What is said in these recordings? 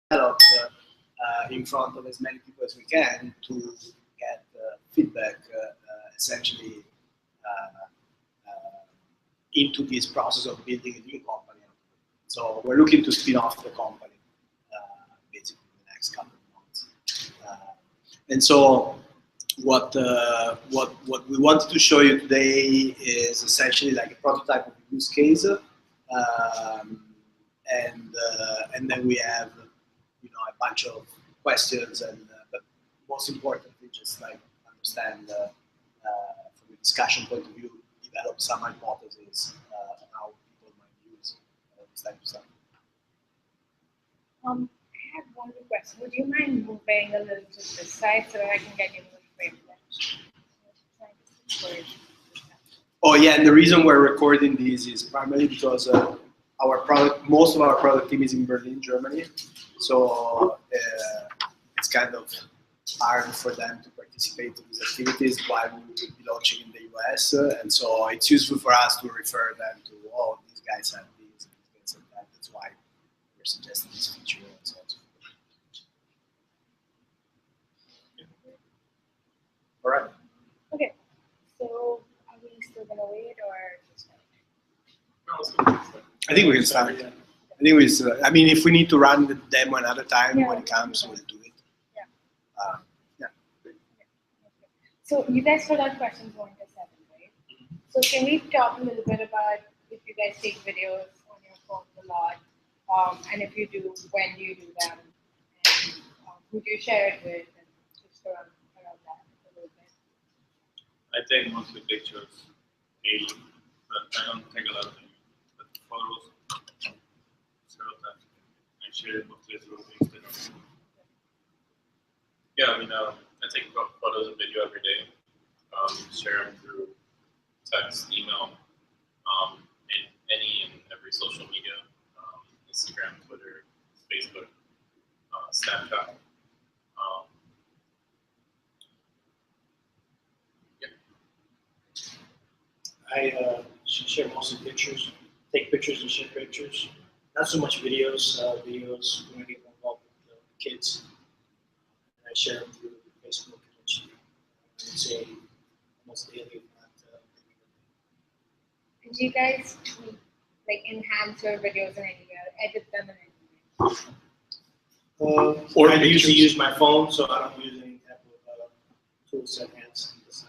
developed in front of as many people as we can to get feedback, essentially, into this process of building a new company. So we're looking to spin off the company basically in the next couple of months. And so what we wanted to show you today is essentially like a prototype of a use case, and then we have a bunch of questions, and but most importantly, just like understand from a discussion point of view, develop some hypotheses on how people might use this type of stuff. I have one more question. Would you mind moving a little to this side so that I can get you the frame? Oh yeah, and the reason we're recording these is primarily because most of our product team is in Berlin, Germany, so it's kind of hard for them to participate in these activities while we will be launching in the US, and so it's useful for us to refer them to, oh, these guys have these, and these guys have that. That's why we're suggesting this feature and so on. All right. Okay, so are we still gonna wait or just? I think we can start. Yeah. I think I mean, if we need to run the demo another time when it comes, we'll do it. Yeah. Yeah. So you guys filled out questions 1 to 7, right? So can we talk a little bit about if you guys take videos on your phone a lot, and if you do, when do you do them, and who do you share it with, and just around that a little bit. I take mostly pictures daily, but I don't take a lot of them. But photos, several times. I share it mostly through Instagram. Yeah, I mean, I take photos and video every day. Share them through text, email, in any and every social media, Instagram, Twitter, Facebook, Snapchat. I share mostly pictures, take pictures and share pictures. Not so much videos. Videos when I get more involved with the kids. And I share them through Facebook and YouTube. I would say almost daily, if not every day. And do you guys tweak, like enhance your videos in any way, edit them in any way? Or I usually use my phone, so I don't use any type of tools to enhance this.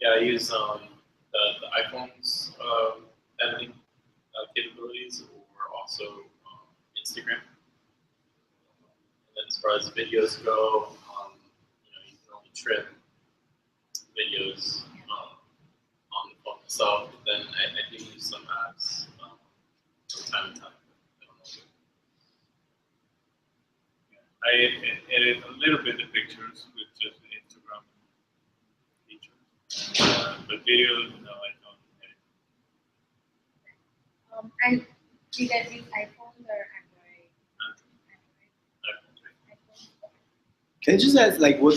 Yeah, I use the iPhone's editing capabilities, or also Instagram. And then as far as videos go, you can only trim videos on the phone itself. But then I do use some apps from time to time. I edit a little bit the pictures with just the Instagram feature. But videos, no, I don't edit. And do you guys use iPhones or Android? Can you just ask, like, what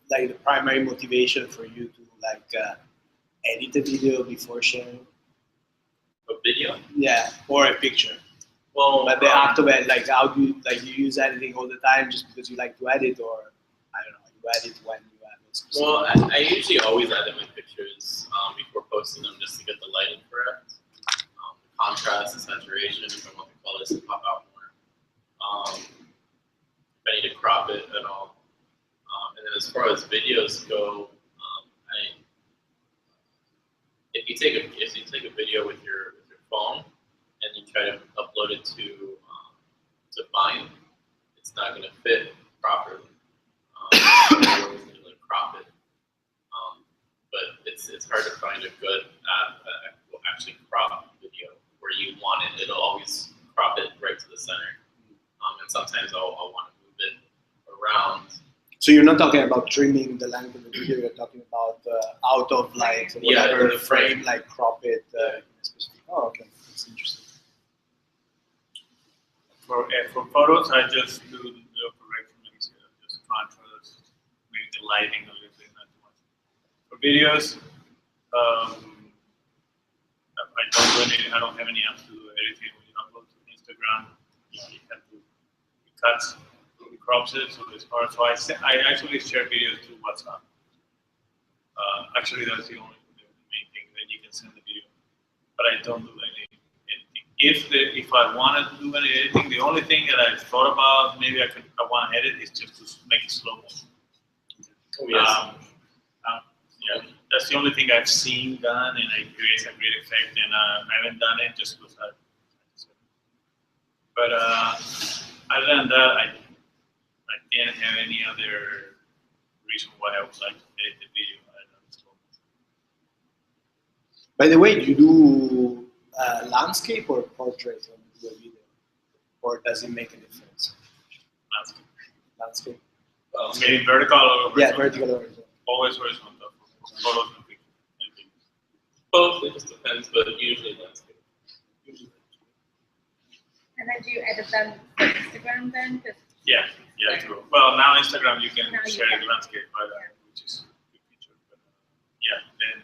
the primary motivation for you to edit a video before sharing? A video? Yeah, or a picture. Well, But the act of it, like, how do you you use editing all the time just because you like to edit, or I don't know, you edit when you have a specific. Well, I usually always edit my pictures before posting them just to get the lighting correct. The contrast, the saturation, if I want the colors to pop out more. If I need to crop it at all. And then as far as videos go, if you take a video with your phone and you try to upload it to Vine, it's not going to fit properly. You're always going to crop it, but it's hard to find a good app that will actually crop video where you want it. It'll always crop it right to the center, and sometimes I'll want to move it around. So you're not talking about trimming the length of the video. You're talking about out of like whatever the frame, like crop it. In a specific. Oh, okay, that's interesting. For photos, I just do the correction, just contrast, maybe the lighting a little bit, not too much. For videos, I don't have any apps to do anything when you upload to Instagram. It cuts, it crops it, so it's hard. So I actually share videos through WhatsApp. Actually, that's the main thing that you can send the video. But I don't do any editing. If I wanted to do any editing, the only thing that I thought about maybe I want to edit is just to make it slow motion. Oh, yes. Yeah, that's the only thing I've seen done, and it creates a great effect. And I haven't done it just because I. But other than that, I can't have any other reason why I would like to edit the video. By the way, do you do landscape or portrait when you do a video? Or does it make a difference? Landscape. Landscape. Maybe vertical or horizontal? Yeah, vertical or horizontal. Always horizontal. Photos and videos. Both, it just depends, but usually landscape. And then do you edit them for Instagram then? Yeah, true. Well, now Instagram you can Now you share can. the landscape, but which is a good feature. But yeah, then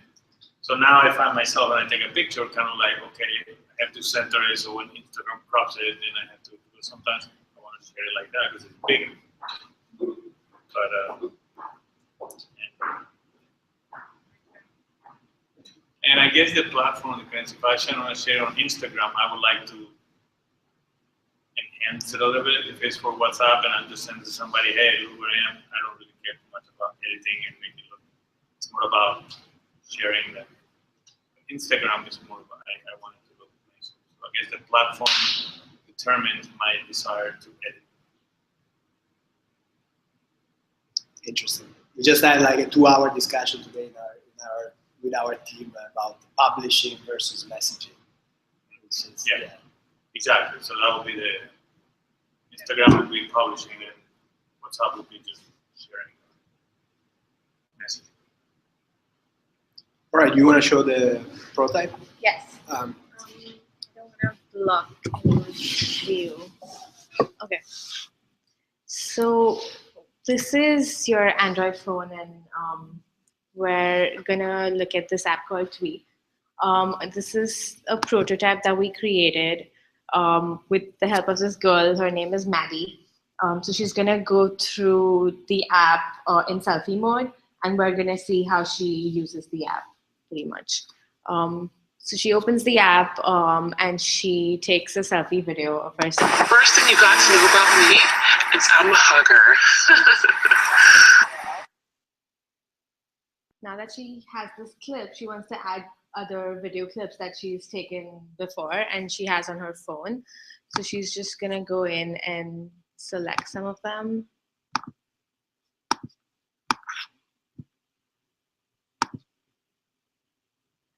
so now I find myself when I take a picture, kind of like, okay, I have to center it, so when Instagram crops it, then I have to. Because sometimes I want to share it like that because it's bigger. But and I guess the platform depends. If I want to share on Instagram, I would like to enhance it a little bit. If it's for WhatsApp and I'm just sending to somebody, hey, look where I am, I don't really care too much about editing and making it look. It's more about sharing that. Instagram is more about I want it to look nice. So I guess the platform determines my desire to edit. Interesting. We just had like a 2-hour discussion today with our team about publishing versus messaging. Yeah. Exactly. So that would be the Instagram would be publishing and WhatsApp would be just sharing messaging. All right, you want to show the prototype? Yes. I don't want to block anyone's view. Okay. So this is your Android phone, and we're gonna look at this app called Tweek. This is a prototype that we created with the help of this girl. Her name is Maddie. So she's gonna go through the app in selfie mode, and we're gonna see how she uses the app, pretty much. So she opens the app and she takes a selfie video of herself. First thing you got to know about me is I'm a hugger. Now that she has this clip, she wants to add other video clips that she's taken before and she has on her phone. So she's just gonna go in and select some of them.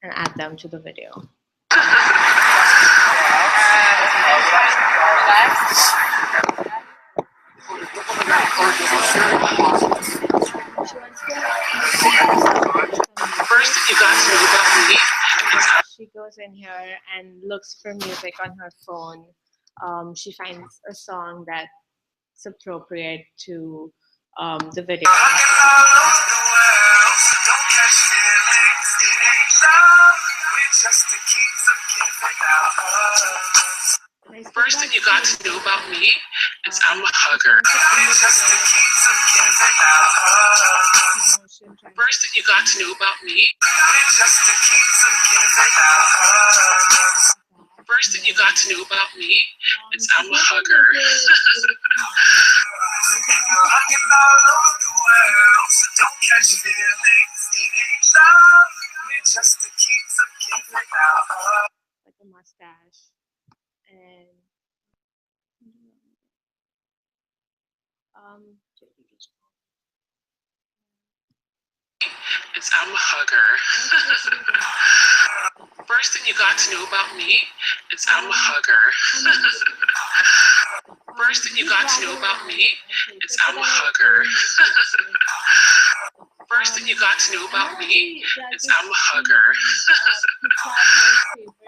And add them to the video. First thing you got to know about me is she goes in here and looks for music on her phone. She finds a song that's appropriate to the video. First thing you got to know about me is I'm a hugger. First thing you got to know about me. First thing you got to know about me is I'm a hugger. Like a mustache and It's I'm a hugger. First thing you got to know about me is I'm a hugger. First thing you got to know about me is I'm a hugger. First thing you got to know about me is I'm a hugger.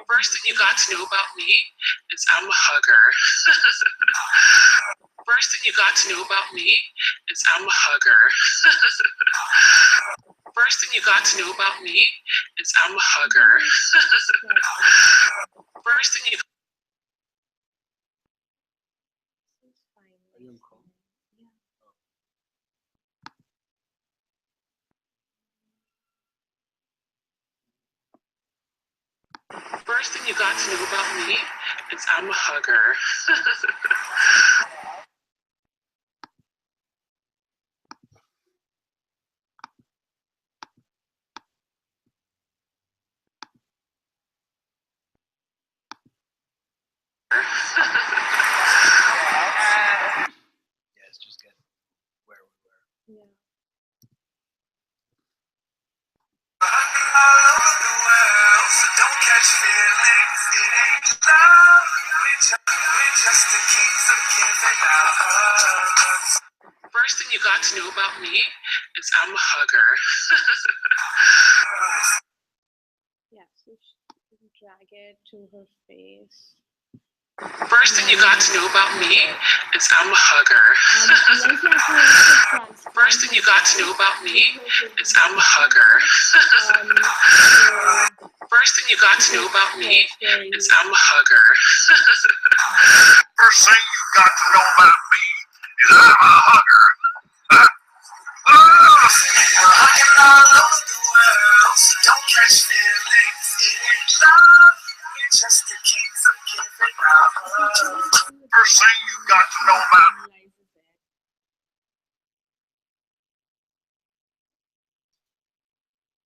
First thing you got to know about me is I'm a hugger. First thing you got to know about me is I'm a hugger. First thing you got to know about me is I'm a hugger. First thing you find Are you on Chrome? Yeah. First thing you got to know about me is I'm a hugger. Yes, just get where we were. Yeah. All over the world, so don't catch feelings. It ain't love. We're just the kings of giving out hugs. First thing you got to know about me is I'm a hugger. Yeah, so she can drag it to her face. First thing you got to know about me is I'm a hugger. And then she actually wants to transform First thing you got to know about me is I'm a hugger. First thing you got to know about me is I'm a hugger. First thing you got to know about me is I'm a hugger. We're hugging all over the world, so don't catch feelings. It ain't love. We're just the kings of giving out hugs. First thing you got to know about me.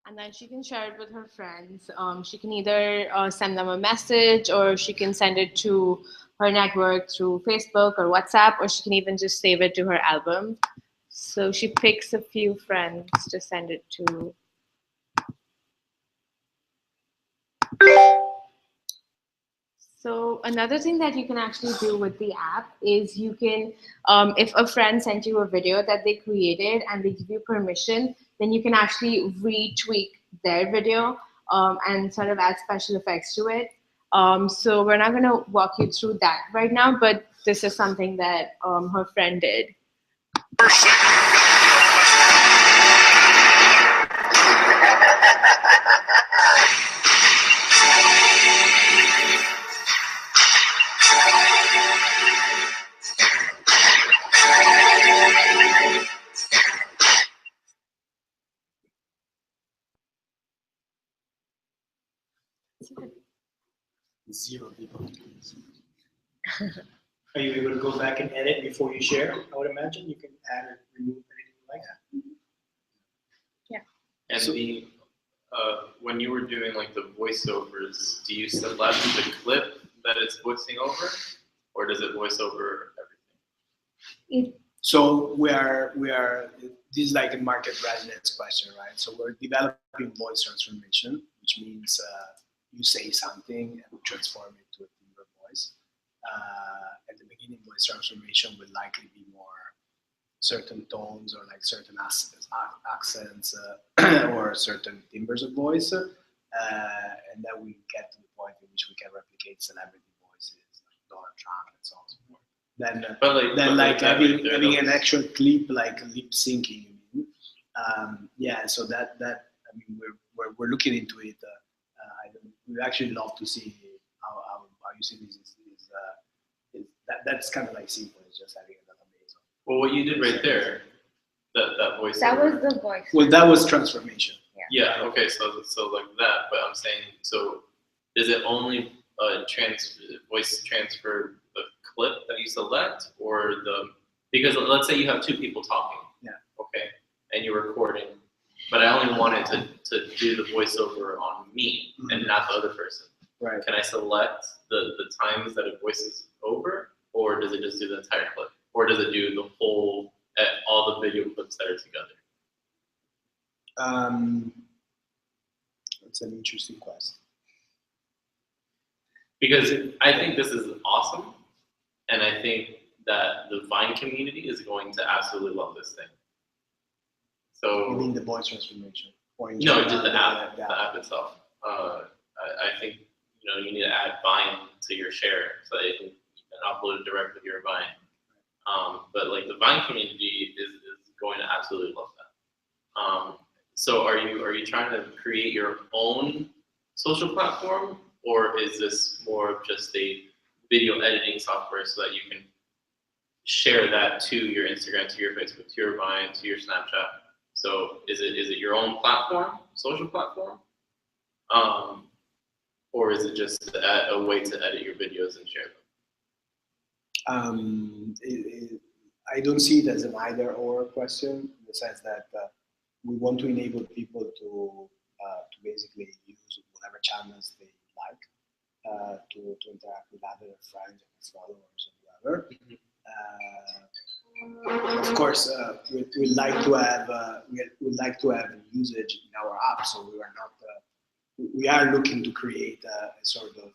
And then she can share it with her friends. She can either send them a message, or she can send it to her network through Facebook or WhatsApp, or she can even just save it to her album. So she picks a few friends to send it to. So another thing that you can actually do with the app is you can, if a friend sent you a video that they created and they give you permission, then you can actually retweak their video and sort of add special effects to it. So we're not going to walk you through that right now, but this is something that her friend did. Zero people. Are you able to go back and edit before you share? I would imagine you can add or remove anything you like that. And So- when you were doing like the voiceovers, do you select the clip that it's voicing over, or does it voice over everything? So we are. This is like a market readiness question, right? So we're developing voice transformation, which means you say something and we transform it to a timbre voice. At the beginning, voice transformation will likely be more certain tones or like certain accents or certain timbres of voice, and then we get to the point in which we can replicate celebrity voices, like Donald Trump and so on and so forth. Having an actual clip, like lip syncing. Yeah, so that I mean we're looking into it. We actually love to see how you see this that's kind of like simple. It's just having a database. Well, what you did right there, that voice. That was the voice. Well, that was transformation. Yeah. Okay. So like that, but I'm saying, so is it only voice transfer the clip that you select, or because let's say you have two people talking. Yeah. Okay. And you're recording, but I only wanted to do the voiceover on me and not the other person. Right. Can I select the times that it voices over, or does it just do the entire clip, or does it do the whole all the video clips that are together? That's an interesting question. Because I think this is awesome, and I think that the Vine community is going to absolutely love this thing. So You mean the voice transformation? Or in no, general, just the app itself. Yeah. I think you need to add Vine to your share so that you can upload it directly to your Vine. But like the Vine community is going to absolutely love that. So are you trying to create your own social platform, or is this more of just a video editing software so that you can share that to your Instagram, to your Facebook, to your Vine, to your Snapchat. So is it your own platform, social platform, or is it just a way to edit your videos and share them? I don't see it as an either-or question, in the sense that we want to enable people to basically use whatever channels they like to interact with other friends and followers or whatever. Of course, we like to have usage in our app, so we are looking to create a sort of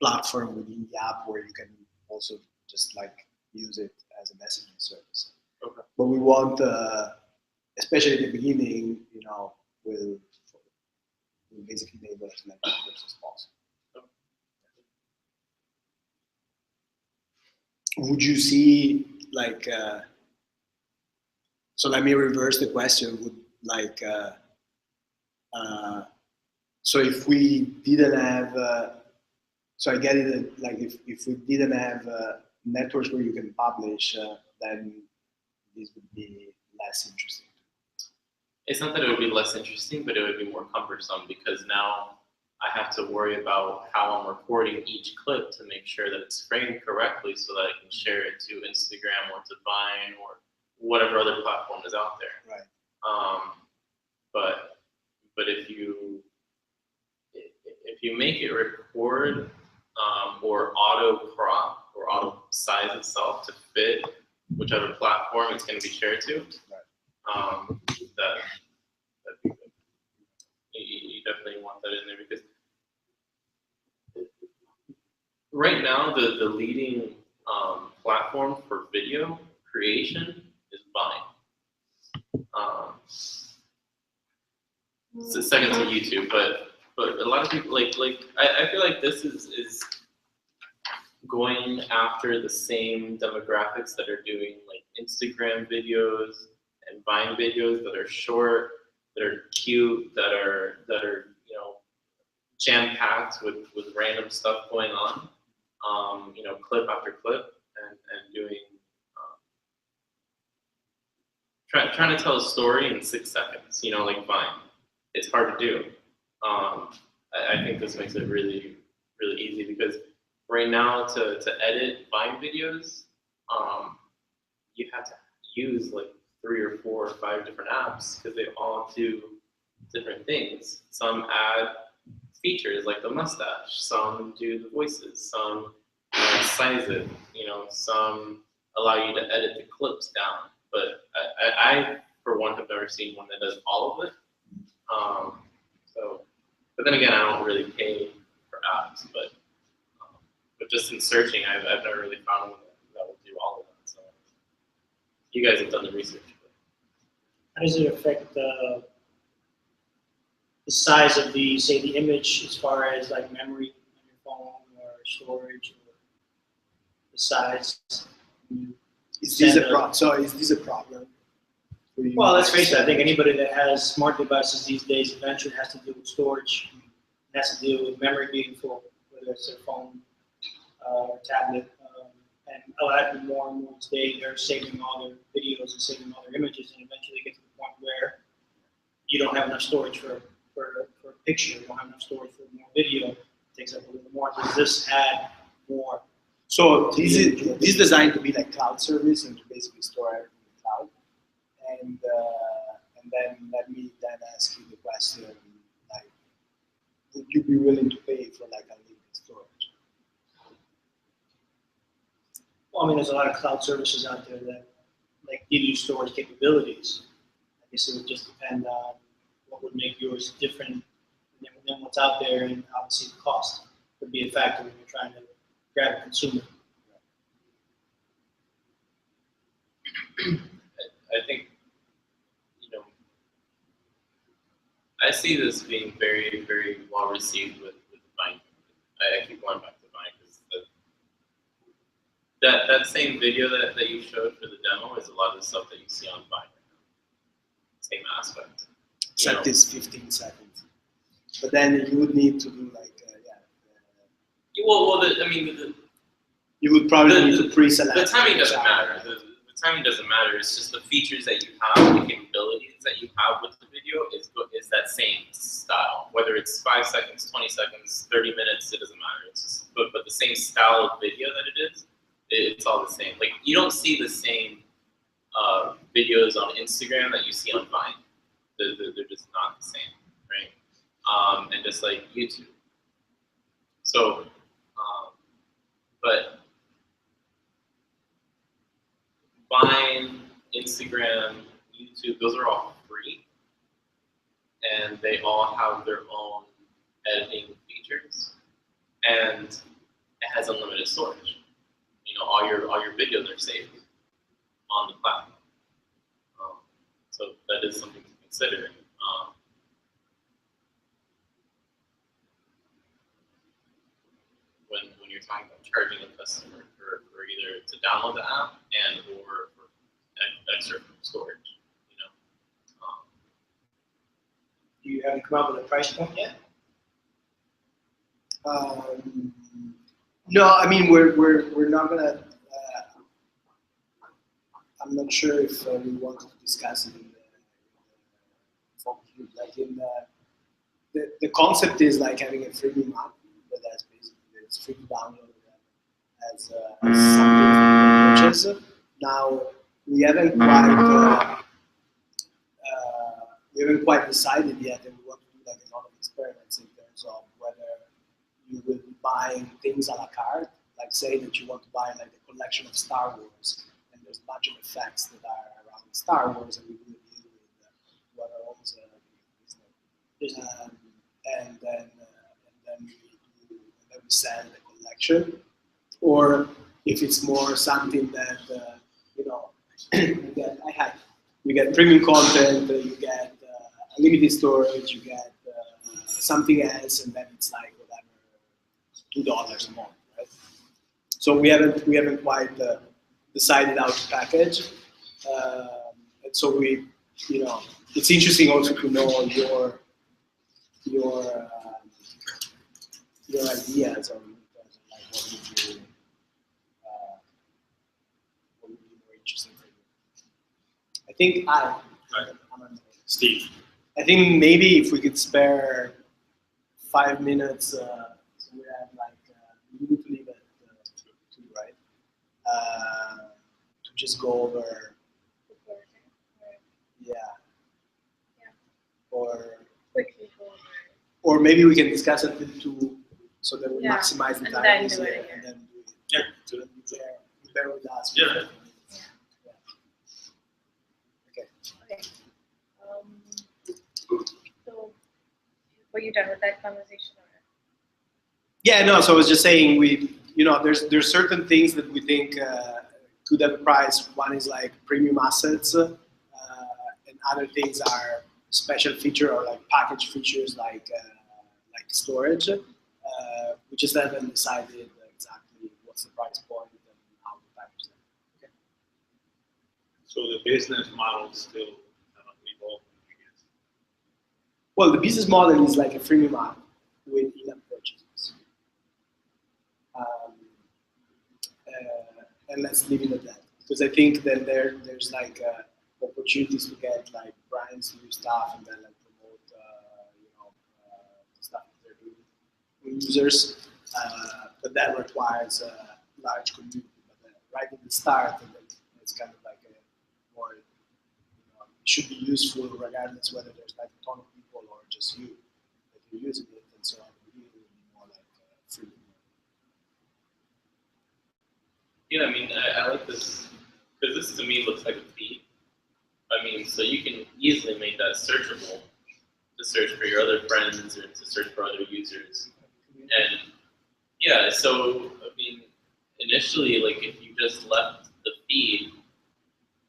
platform within the app where you can also just like use it as a messaging service. Okay. But we want, especially at the beginning, we'll basically enable as many users as possible. Would you see like? So let me reverse the question. Would like? So if we didn't have, so I get it. Like if we didn't have networks where you can publish, then this would be less interesting. It's not that it would be less interesting, but it would be more cumbersome, because now I have to worry about how I'm recording each clip to make sure that it's framed correctly so that I can share it to Instagram or to Vine or whatever other platform is out there. Right. But if you make it record or auto crop or auto size itself to fit whichever platform it's going to be shared to, that'd be good. You definitely want that in there, because right now the leading platform for video creation is Vine. It's the second to YouTube, but a lot of people like I feel like this is going after the same demographics that are doing like Instagram videos and Vine videos that are short, that are cute, that are jam packed with random stuff going on, clip after clip, and doing trying to tell a story in 6 seconds, like Vine. It's hard to do. I think this makes it really, really easy, because right now to edit Vine videos, you have to use like 3 or 4 or 5 different apps, because they all do different things. Some add features like the mustache, some do the voices, some size it, some allow you to edit the clips down. But I for one, have never seen one that does all of it. But then again, I don't really pay for apps, but just in searching, I've never really found one that will do all of that. So you guys have done the research. How does it affect the size of the image, as far as like memory on your phone or storage, or the size? Is this a problem? So is this a problem? Well, let's face it. I think anybody that has smart devices these days eventually has to deal with storage. It has to deal with memory being full, whether it's their phone or tablet. And a lot of more and more today, they're saving all their videos and saving all their images, and eventually get to the point where you don't have enough storage for a picture. You don't have enough storage for more video. It takes up a little more. Does this add more? So this is designed to be like cloud service and to basically store everything in the cloud. And then let me then ask you the question, like, would you be willing to pay for like unlimited storage? Well, I mean, there's a lot of cloud services out there that like give you storage capabilities. I guess it would just depend on what would make yours different than what's out there, and obviously the cost would be a factor when you're trying to grab a consumer. I think, I see this being very, very well received with Vine. I keep going back to Vine because that same video that you showed for the demo is a lot of the stuff that you see on Vine right now. Same aspect. Except it's 15 seconds. But then you would need to do like, you would probably need to pre-select. The timing doesn't matter. The timing doesn't matter. It's just the features that you have, the capabilities that you have with the video is that same style. Whether it's 5 seconds, 20 seconds, 30 minutes, it doesn't matter. It's just, but the same style of video that it is, it's all the same. Like you don't see the same videos on Instagram that you see on Vine. They're just not the same, right? And just like YouTube. So, but Vine, Instagram, YouTube, those are all free, and they all have their own editing features, and it has unlimited storage. You know, all your videos are saved on the platform. So that is something to consider. When you're talking about charging a customer for either to download the app and or for extra storage, you know. You haven't come up with a price point yet? No, I mean we're not gonna. I'm not sure if we want to discuss it in the focus group. Like in the concept is like having a freemium app that has basically it's free to download as something to purchase. Now we haven't quite decided yet, and we want to do like a lot of experiments in terms of whether you will be buying things a la carte, like say that you want to buy like a collection of Star Wars, and there's a bunch of effects that are around Star Wars, and we will deal with whoever owns Disney, and then we sell the collection, or if it's more something that you know, you get premium content, you get unlimited storage, you get something else, and then it's like whatever, $2 a month, right? So we haven't quite decided how to package, and so we, you know, it's interesting also to know your ideas on like what would be more interesting for you. I think Steve. I think maybe if we could spare 5 minutes, so we have like we need to leave at 2, right? To just go over. Yeah. Or Quickly go over. or maybe we can discuss it with 2, so that we Yeah. maximize the And time then this do it year, again. and then do it. Yeah. So that you bear with us. Yeah. Okay. Okay. So, were you done with that conversation? Or? Yeah, no. So I was just saying, there's certain things that we think could have a price. One is like premium assets, and other things are special feature or like package features like storage. We just haven't decided exactly what's the price point and how to package them. Okay. So the business model still evolving, I guess. Well, the business model is like a freemium app with in-app purchases. And let's leave it at that, because I think that there's like opportunities to get like brands new stuff and then like promote stuff that they're doing with users, but that requires a large community. But right at the start, it's kind of like a more, it should be useful regardless whether there's like a ton of people or just you that you're using it, and so it will be more like free. Yeah, I mean, I like this, because this to me looks like a feed. I mean, so you can easily make that searchable to search for your other friends or to search for other users. And yeah, so, I mean, initially, like if you just left the feed,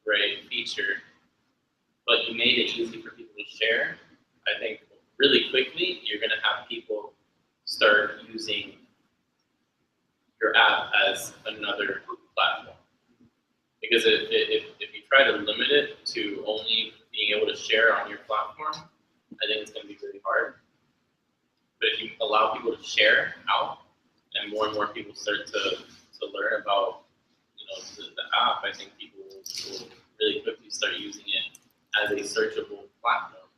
right, feature, but you made it easy for people to share, I think really quickly you're going to have people start using your app as another platform. Because if you try to limit it to only being able to share on your platform, I think it's going to be really hard. But if you allow people to share out, and more people start to learn about the app, I think people will really quickly start using it as a searchable platform,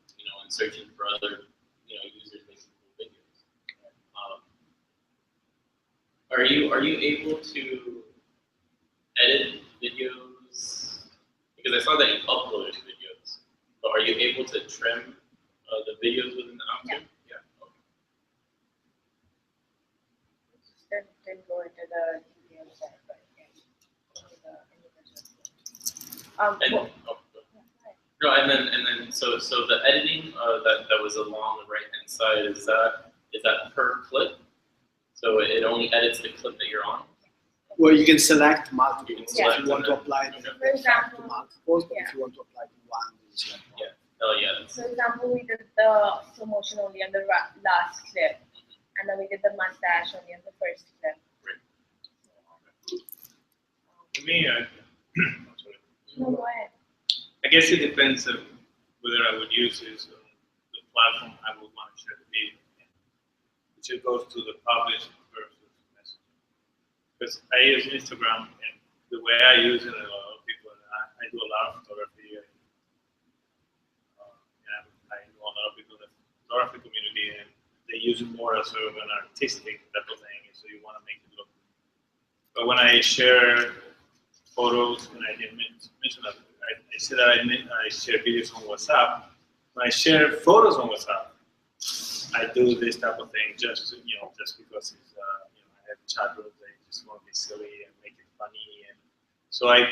and searching for other users making cool videos. Are you able to edit videos? Because I saw that you uploaded videos, but are you able to trim the videos within the app too? Yeah. Okay. Didn't go into the details there, but No, and then so the editing that was along the right hand side, is that per clip? So it only edits the clip that you're on? Well, you can select multiple. You can select if you want to apply okay. for example, to multiples, but yeah. if you want to apply to one, you select one. Yeah. Oh yeah. For example, we did the slow motion only on the last clip, and then we did the mustache only on the first clip. For me, No, go ahead. I guess it depends on whether I would use this the platform I would want to share the video, which it goes to the published versus message. Because I use Instagram, and the way I use it, a lot of people, I do a lot of photography. And I know a lot of people in the photography community, and they use it more as sort of an artistic type of thing, so you want to make it look. But when I share photos, and I didn't mention that, I said that I share videos on WhatsApp. When I share photos on WhatsApp, I do this type of thing just because it's I have chat rooms. I just want to be silly and make it funny, and so I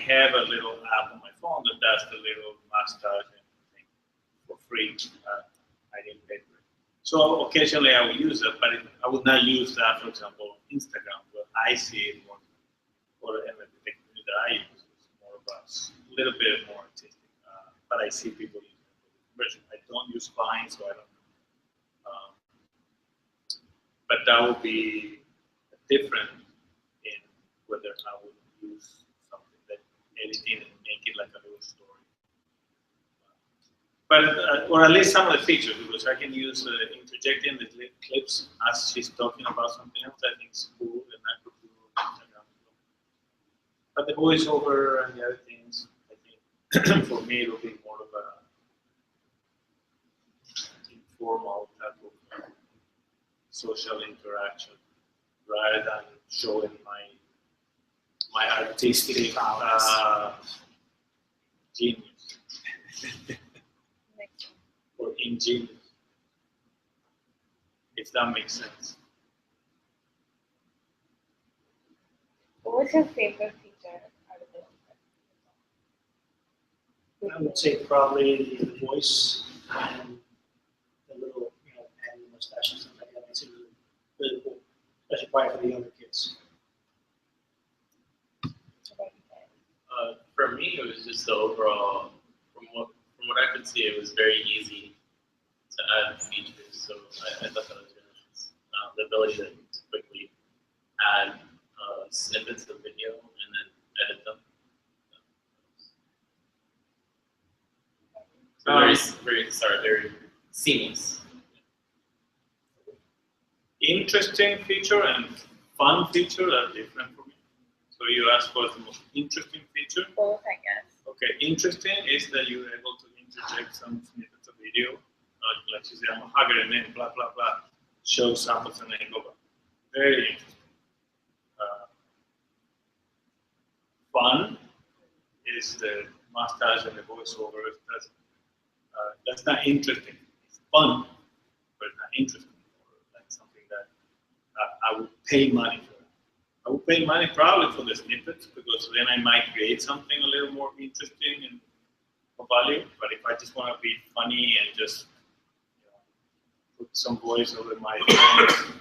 have a little app on my phone that does the little mustache and thing for free. I didn't pay for it. So occasionally I will use it, but I would not use that, for example, on Instagram, where I see it more, or the technique that I use is more of a little bit more artistic. But I see people use it. I don't use Vine, so I don't. But that would be different in whether I would use something that editing and make it like a little story. But or at least some of the features, because I can use interjecting the clips as she's talking about something else. I think it's cool, and I could do Instagram. But the voiceover and the other things, I think for me it will be more of a informal type of social interaction rather than showing my artistic genius or ingenious, if that makes sense. What was your favorite feature out of this? I would say probably the voice and the little, and the mustache and stuff like that. It's really cool, especially probably for the younger kids. For me, it was just the overall. From what I could see, it was very easy to add features. So I thought that was really nice. The ability to quickly add snippets of video and then edit them. So very seamless. Interesting feature and fun feature are different for me. So you asked for the most interesting feature. Both, I guess. Okay, interesting is that you're able to interject some snippets of video. Like you say, I'm a hugger and then blah, blah, blah. Show samples and then go back. Very interesting. Fun is the mustache and the voiceover. That's not interesting. It's fun, but it's not interesting. Or like something that I would pay money for. I would pay money probably for the snippets, because then I might create something a little more interesting and of value. But if I just want to be funny and just put some voice over my phone,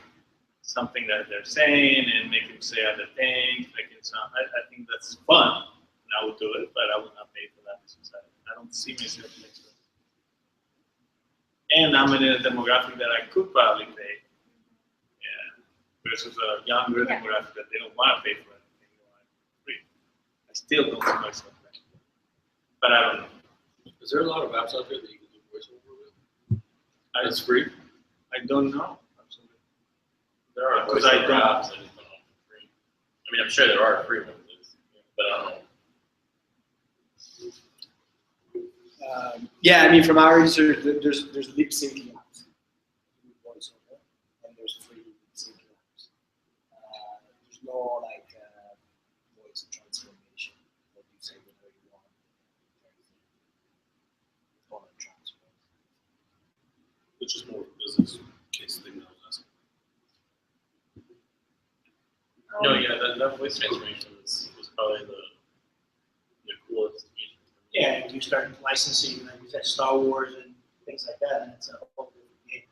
something that they're saying, and make them say other things, I think that's fun, and I would do it, but I would not pay for that since I don't see myself next to it. And I'm in a demographic that I could probably pay. Versus a younger demographic that they don't want to pay for anything, they want it free. I still don't see myself paying. But I don't know. Is there a lot of apps out there that you can do voiceover with? It's free? I don't know. Absolutely. There are Because I voiceover don't. apps that just don't offer free. I mean, I'm sure there are free ones, but I don't know. Yeah, I mean, from our research, there's lip syncing apps, voiceover, and there's free lip syncing apps. There's no like voice transformation that you say whatever you want. Phone transfer. Which is more of a business case thing than I was asking. No, yeah, that voice transformation was probably the coolest feature. Yeah, and you start licensing, like you said, Star Wars and things like that, and it's a whole different game.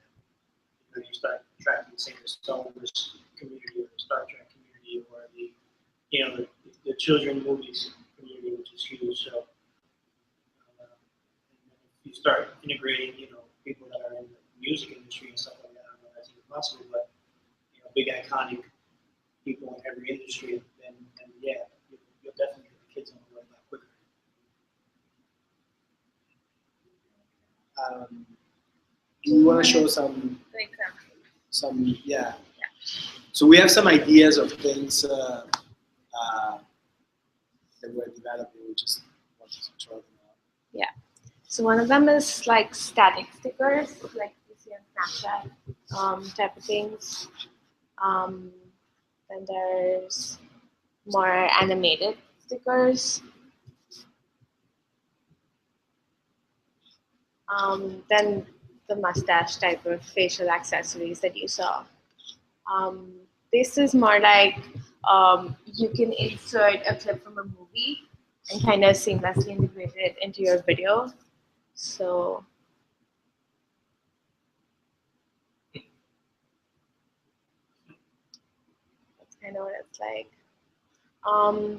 You know, you start attracting, say, the Star Wars community or the Star Trek community or the children movies community, which is huge. So and if you start integrating, people that are in the music industry and stuff like that, I don't know if that's even possible, but big iconic people in every industry, then yeah, you'll definitely get the kids on the way a lot quicker. Do you want to show some Example. yeah. So we have some ideas of things that we're developing. We just want to try them out. Yeah. So one of them is like static stickers, like you see on Snapchat, type of things. Then there's more animated stickers. Then the mustache type of facial accessories that you saw. This is more like you can insert a clip from a movie and kind of seamlessly integrate it into your video. So that's kind of what it's like.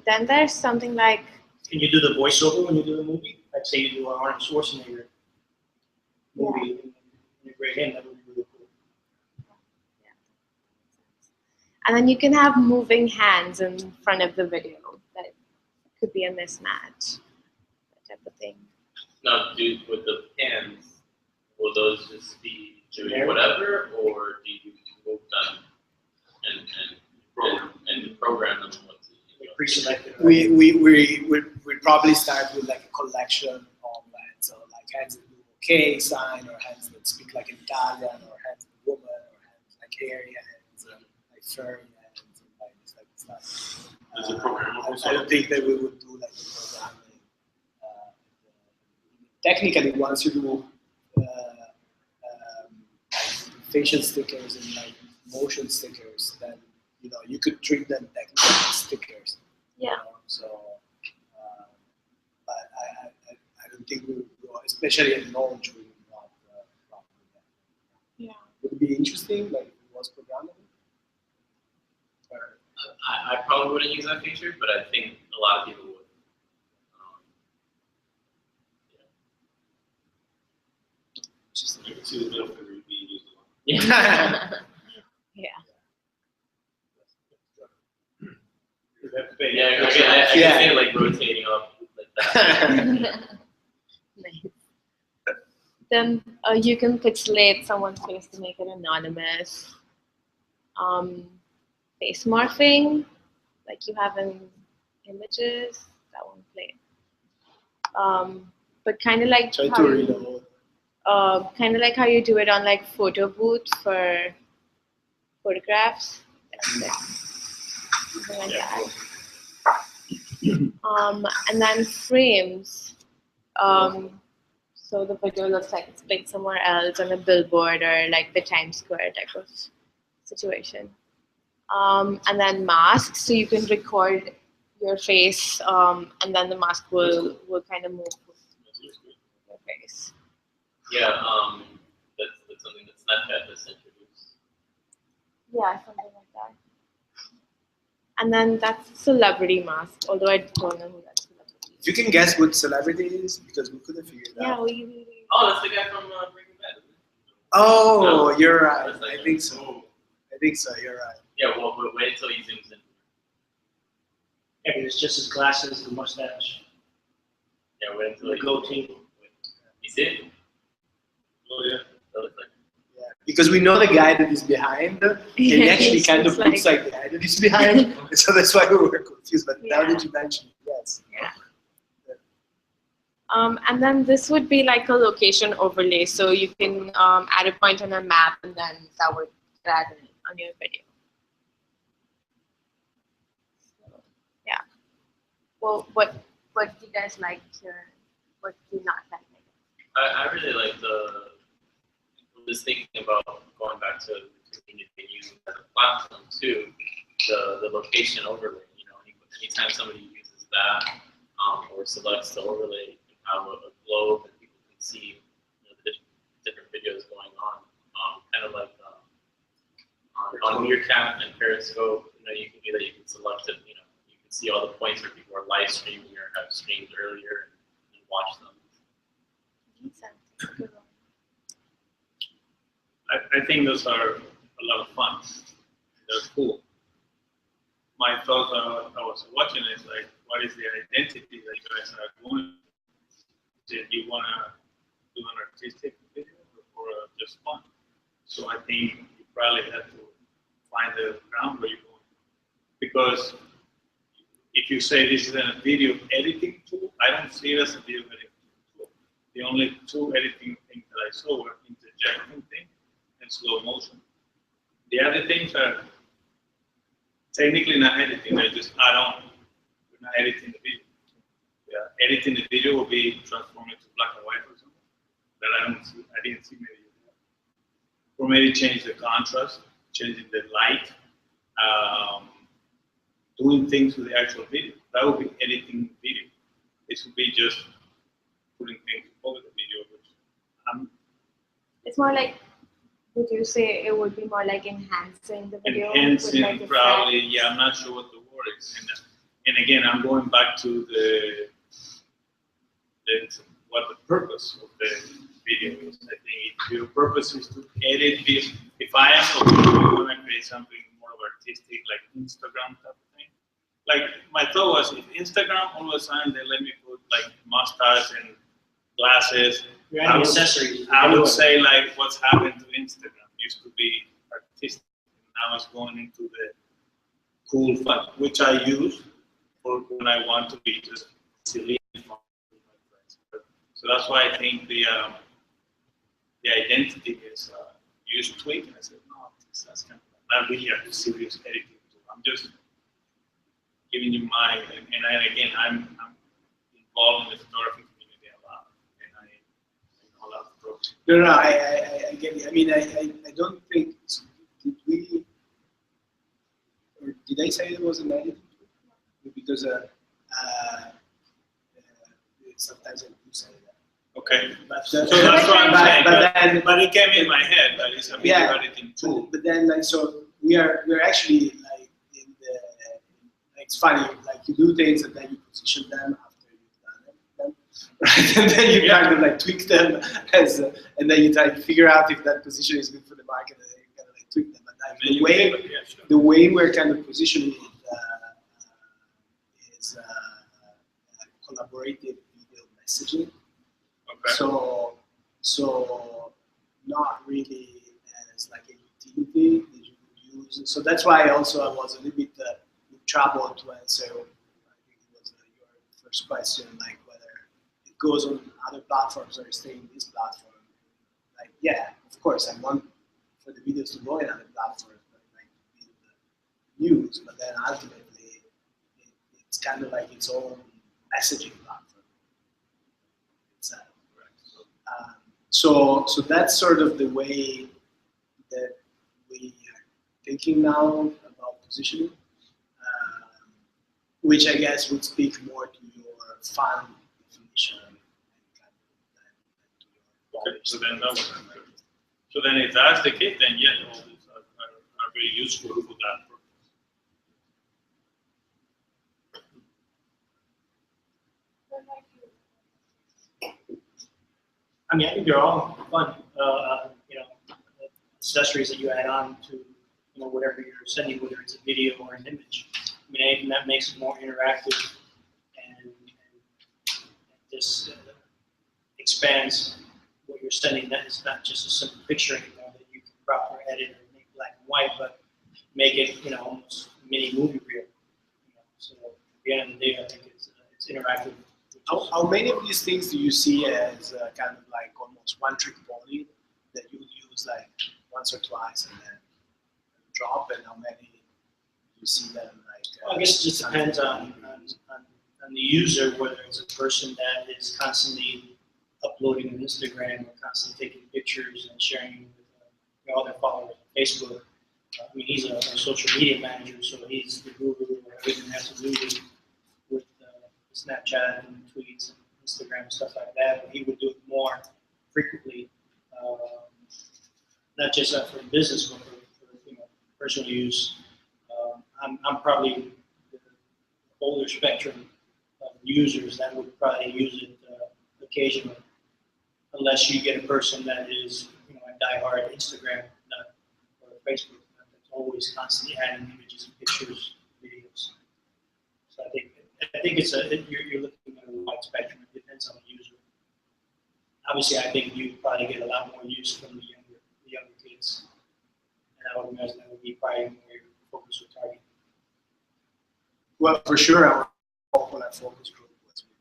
Then there's something like. Can you do the voiceover when you do the movie? Like say you do an Arnold Schwarzenegger movie and integrate him, that would be really cool. Yeah. And then you can have moving hands in front of the video. That could be a mismatch, that type of thing. Now, with the hands, will those just be doing whatever, or do you move them and program them what to do? Pre-selected. We probably start with like a collection of hands, so like hands that do okay sign, or hands that speak like an Italian, or hands of a woman, or hands like hairy hands, like furry hands, and like this like stuff. Is it programmable? I don't think that we would do like the programming. Technically, once you do facial stickers and like motion stickers, then you could treat them technically as stickers. Yeah. So, but I don't think we would go, especially at launch, we would not probably that. Yeah. Would it be interesting, like if it was programmable? I probably wouldn't use that feature, but I think a lot of people would. Just I can see the middle finger being used a lot. Yeah. Yeah. Yeah, I can see it like rotating up like that. Nice. Then you can pixelate someone's face to make it anonymous. Face morphing, like you have in images, that won't play. But kind of like Try how to read a lot. kind of like how you do it on like photo booths for photographs. Something like that. And then frames. So the video looks like it's played somewhere else on a billboard or like the Times Square type of situation. And then masks, so you can record your face, and then the mask will kind of move your face. Yeah, that's something that Snapchat just introduced. Yeah, something like that. And then that's celebrity mask, although I don't know who that celebrity is. If you can guess what celebrity it is, because we couldn't figure it Yeah, out. Oh, that's the guy from Breaking Bad, isn't it? Oh, No. you're right. That's like I think so. You're right. Yeah, well, wait until he zooms in. Yeah, because it's just his glasses, the mustache, Yeah, wait until the he goatee. You see it? Oh yeah. That looks like Yeah. because we know the guy that is behind, and he actually kind of looks like the guy that is behind. So that's why we were confused. But now that you mentioned it, yes. Yeah. And then this would be like a location overlay, so you can add a point on a map, and then that would add on your video. So, yeah. Well, what do you guys like here? What do you not like? I really like just thinking about going back to the community and using as a platform too, the location overlay. You know, anytime somebody uses that or selects the overlay, you can have a globe and people can see the different videos going on. Kind of like on Meerkat and Periscope, you can do that. You can select it. You can see all the points where people are live streaming or have streamed earlier and watch them. I think those are a lot of fun. They're cool. My thought I was watching is like, what is the identity that you guys are going? Did you want to do an artistic video or just fun? So I think you probably have to find the ground where you're going. Because if you say this is a video editing tool, I don't see it as a video editing tool. The only two editing things that I saw were interjecting things and slow motion. The other things are technically not editing, they're just add-on. We're not editing the video. Yeah, editing the video will be transformed into black and white or something. That I didn't see maybe. Or maybe change the contrast, changing the light, doing things with the actual video. That would be editing the video. This would be just putting things over the video, which it's more like, would you say it would be more like enhancing the video? Enhancing, with like probably, yeah, I'm not sure what the word is. And again, I'm going back to what the purpose of the video is. I think if your purpose is to edit this, if I am going to create something more of artistic, like Instagram type of thing, like my thought was, if Instagram all of a sudden they let me put like mustache and glasses, I would say like what's happened to Instagram used to be artistic, and now it's going into the cool fun, which I use for when I want to be just silly and fun with my friends. So that's why I think the identity is use Tweek, and I said no, that's kind of not really a serious editing tool. I'm just giving you my, and again I'm involved in the photography community a lot, and I know a lot of programs. No, I get it. I mean, I don't think, did we, or did I say it was an editing tool? Because sometimes I do say that. Okay, so that's what I'm saying. But it came in but my head that it's a video editing tool. But then, like, so we're actually like in the. It's funny, like you do things and then you position them after you've done them, right? And then you kind of like tweak them and then you try to figure out if that position is good for the market, and then you kind of like tweak them. But the way we're kind of positioning it is collaborative video messaging. Okay. So not really as like a utility that you would use. So that's why I was a little bit troubled to answer. I think it was your first question, like whether it goes on other platforms or stay in this platform. Like, yeah, of course, I want for the videos to go in other platforms, but I like to build the news. But then ultimately, it's kind of like its own messaging platform. So that's sort of the way that we are thinking now about positioning, which I guess would speak more to your fun definition and kind of to your okay, so then if that's the case, then yeah, all these are very useful for that purpose. I mean, I think they're all fun, accessories that you add on to, whatever you're sending, whether it's a video or an image. I mean, anything that makes it more interactive and just expands what you're sending. That is not just a simple picture anymore. That you can edit or make black and white, but make it, almost mini movie reel. So at the end of the day, I think it's interactive. How many of these things do you see as kind of like almost one-trick pony that you use like once or twice and then drop, and how many do you see them like? Well, I guess it just depends on the user, whether it's a person that is constantly uploading on Instagram or constantly taking pictures and sharing with all their followers on Facebook. I mean, he's a social media manager, so he's the guru of everything that has to do with Snapchat and tweets and Instagram and stuff like that. But he would do it more frequently, not just for business, but for personal use. I'm probably the older spectrum of users that would probably use it occasionally, unless you get a person that is a diehard Instagram nut or Facebook nut that's always constantly adding images and pictures, videos. So I think you're looking at a wide spectrum. It depends on the user. Obviously, I think you probably get a lot more use from the younger kids, and I would imagine that would be probably more your focus or target. Well, for sure, our popular focus group was with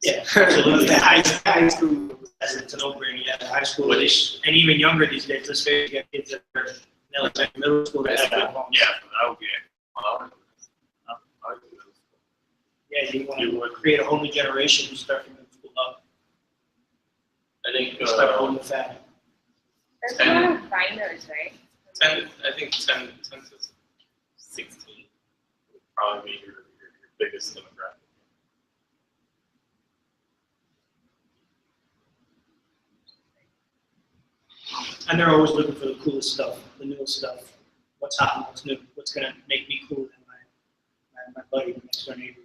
the teens. Yeah, absolutely. The high school. It's a no-brainer. Yeah, high school, and even younger these days. Let's face it, you get kids that are in elementary, middle school that have iPhones. Yeah, that would be it. Yeah, you want to create a whole new generation who start from middle school up. I think Start holding the family. There's a lot of minors, right? 10 to 16 would probably be your biggest demographic. And they're always looking for the coolest stuff, the newest stuff. What's hot, what's new, what's gonna make me cooler than my buddy next door neighbor.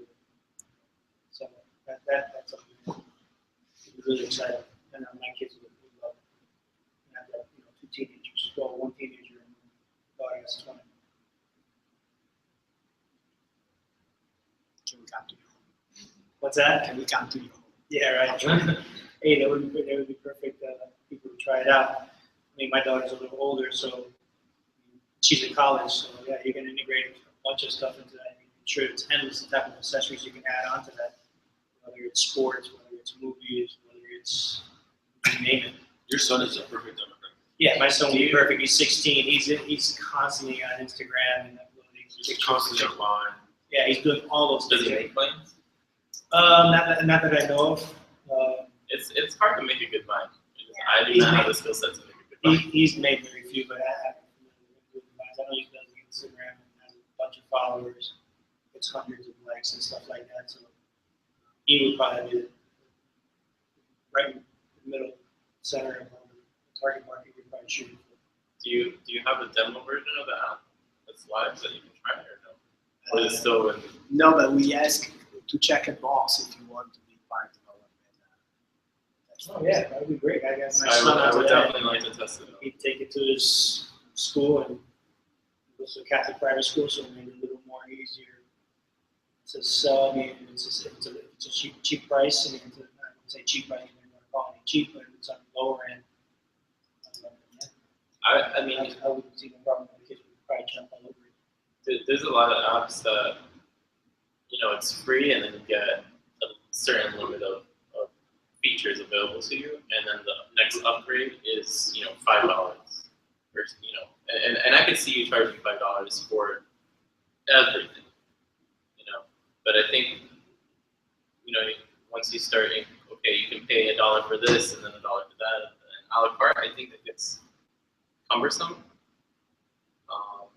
So that's something I'm really excited. And my kids would love it. And I've got 2 teenagers, well, 1 teenager and daughter that's 20. Can we come to you? What's that? Can we come to you? Yeah, right. Hey, that would be perfect. People would try it out. I mean, my daughter's a little older, so she's in college. So yeah, you can integrate a bunch of stuff into that. I'm sure it's endless the type of accessories you can add onto that. Whether it's sports, whether it's movies, whether it's you name it. Your son is a perfect demographic. Yeah, my son will be perfect. He's 16. He's constantly on Instagram and uploading He's constantly online. Yeah, he's doing all those Does things. he make planes? Not that I know of. It's hard to make a good mind. I do He's not have made- the skill set to make a good mind. He's made very few, but I haven't really I know he does Instagram and has a bunch of followers. It's hundreds of likes and stuff like that. So he would probably be right in the middle center of the target market we're probably shooting for. Do you have a demo version of the app that's live that you can try or no? Or is it still in? No, but we ask to check a box if you want to be part of our Oh yeah, that would be great. I got my I son would onto that. definitely like to test it out. He'd take it to his school and goes to a Catholic private school, so it made it a little more easier to sell. I mean, it's a cheap price, and I wouldn't say cheap price, you don't want to call it cheap, but it's on the lower end. I mean, I wouldn't see no problem with the kids would probably jump all over it. there's a lot of apps that, it's free and then you get a certain limit of features available to you, and then the next upgrade is, $5. Or, and I could see you charging $5 for everything, But I think, once you start, okay, you can pay $1 for this and then $1 for that, and a la carte, I think it gets cumbersome.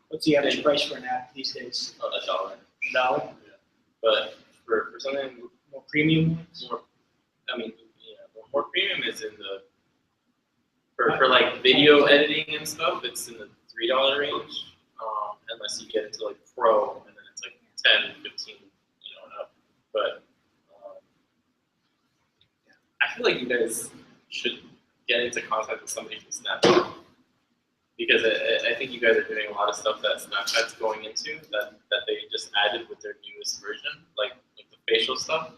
What's the average price for an app these days? $1. $1? Yeah. But for something More premium ones? more, more premium is in the for like video editing and stuff. It's in the $3 range, unless you get into like Pro, and then it's like 10, 15, and up. But I feel like you guys should get into contact with somebody from Snapchat, because I think you guys are doing a lot of stuff that Snapchat's going into that they just added with their newest version, like the facial stuff.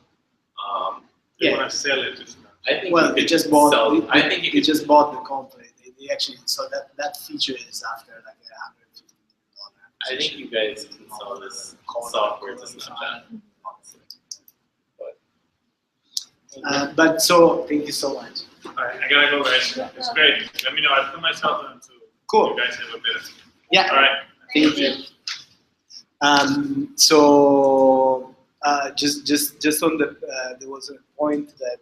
They want to sell it. I think Well, you they could just bought. sell. I think you they could just bought the company. They actually, so that feature is after like $150 million. I think you guys can sell this software to Snapchat. But so thank you so much. All right, I gotta go, guys. It's great. Let me know. I put myself in too. Cool. You guys have a bit. Yeah. All right. Thank you. So just on the there was a point that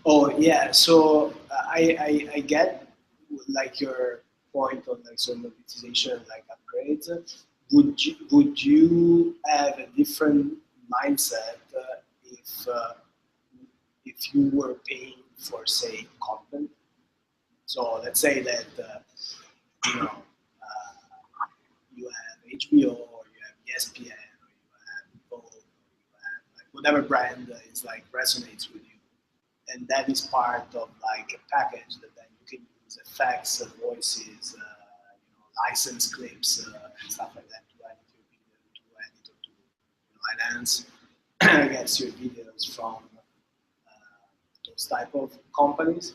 oh yeah, so I get like your point on like some monetization like upgrades. Would you have a different mindset if you were paying for say content? So let's say that you know you have HBO or you have ESPN or you have Vogue or you have like whatever brand is like resonates with you, and that is part of like a package that then you can use effects, voices, license clips, and stuff like that to edit your video, to edit or to enhance against your videos from those type of companies.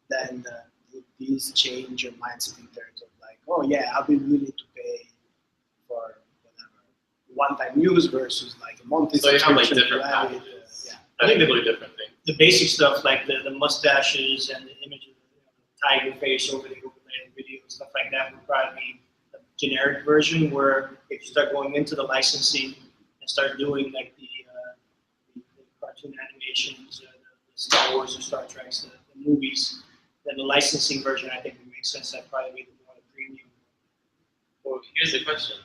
Then would this change your mindset in terms of like, oh yeah, I'll be willing to pay for whatever one-time use versus like a monthly So you have like subscription different to have it, packages. yeah. I think they're different things. The basic stuff like the mustaches and the image of the tiger face over the overlay video and stuff like that would probably be a generic version. Where if you start going into the licensing and start doing like the cartoon animations, the Star Wars or Star Trek, the movies, then the licensing version I think would make sense. That probably be the more premium. Well, here's the question.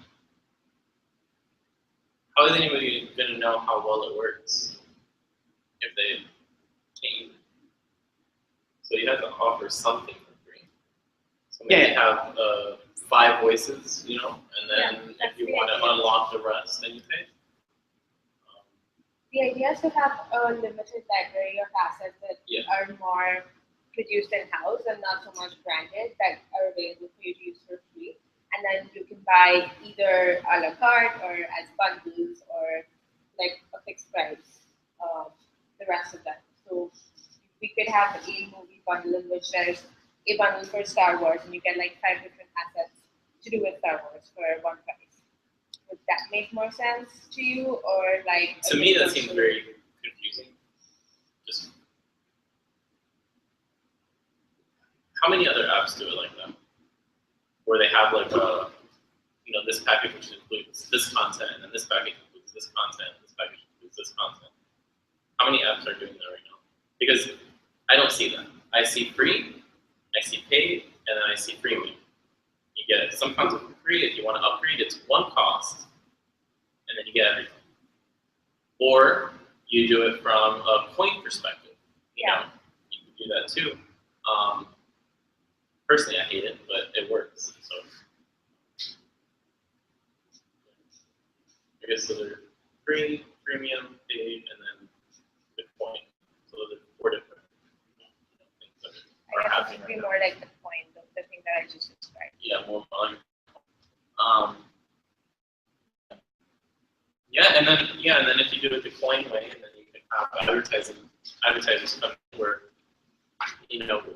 How is anybody going to know how well it works if they can't? So you have to offer something for free. So maybe have 5 voices, and then if you want to unlock the rest, then you pay. The idea is to have a limited library of assets that are more produced in-house and not so much branded that are available for you to use for free. And then you can buy either a la carte or as bundles or like a fixed price, the rest of them. So we could have a movie bundle in which there's a bundle for Star Wars and you get like 5 different assets to do with Star Wars for one price. Would that make more sense to you, or like? To me, that seems very confusing. Just how many other apps do it like that, where they have like this package which includes this content, and then this package includes this content, and this package includes this content. How many apps are doing that right now? Because I don't see that. I see free, I see paid, and then I see freemium. You get some content for free. If you want to upgrade, it's one cost, and then you get everything. Or you do it from a point perspective. You can do that too. Personally, I hate it, but it works. So I guess so they're free, premium, paid, and then the point. So those are 4 different things that are I guess it happening should be right more like the point, the thing that I just described. Yeah, more fun. And then if you do it the coin way, and then you can have advertisers come where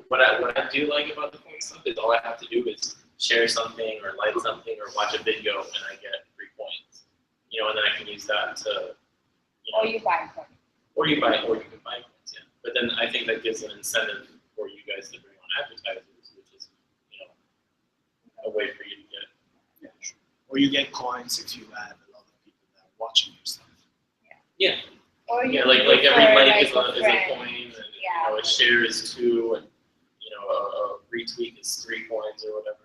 what I do like about the coin stuff is all I have to do is share something or like something or watch a video and I get 3 points. And then I can use that to Or you buy from. or you can buy points, yeah. But then I think that gives an incentive for you guys to bring on advertisers, which is a way for you to get. Yeah, sure. Or you get coins if you have a lot of people that are watching your stuff. Yeah. Or you Like every like is a coin, and it shares 2, and a retweet is 3 coins or whatever.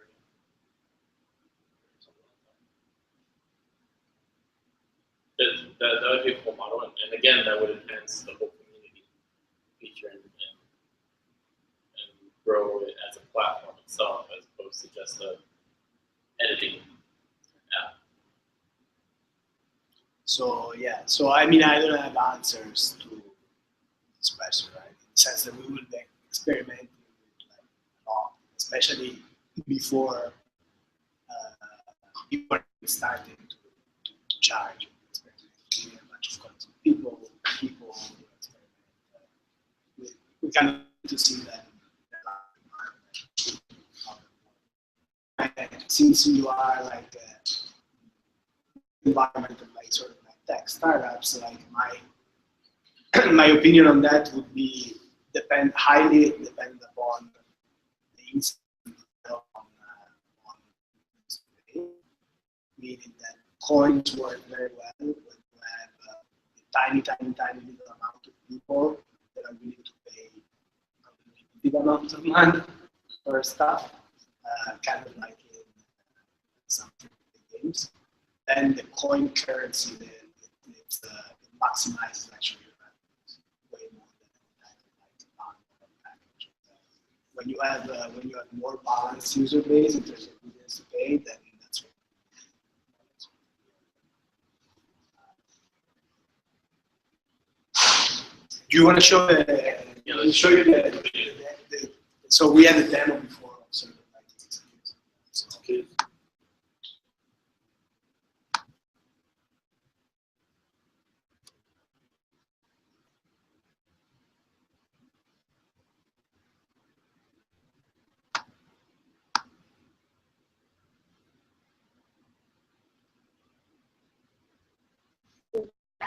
That would be a cool model, and again, that would enhance the whole community feature and grow it as a platform itself, as opposed to just a editing app. So I mean, I don't have answers to this question, right? In the sense that we will be experimenting with like a lot, especially before people are starting to charge. a bunch of content. People, we kind of need to see that since you are like environmental, like sort of like tech startups, like my opinion on that would be highly depend upon the insight on meaning that coins work very well when you have a tiny little amount of people that are willing to pay a big amount of money for stuff, kind of like in some games. Then the coin currency, it maximizes actually your revenues way more than like a package. When you have more balanced user base in terms of willingness to pay, then that's what. Do you want to show the? Yeah, let's show you the. So we had a demo before. So okay.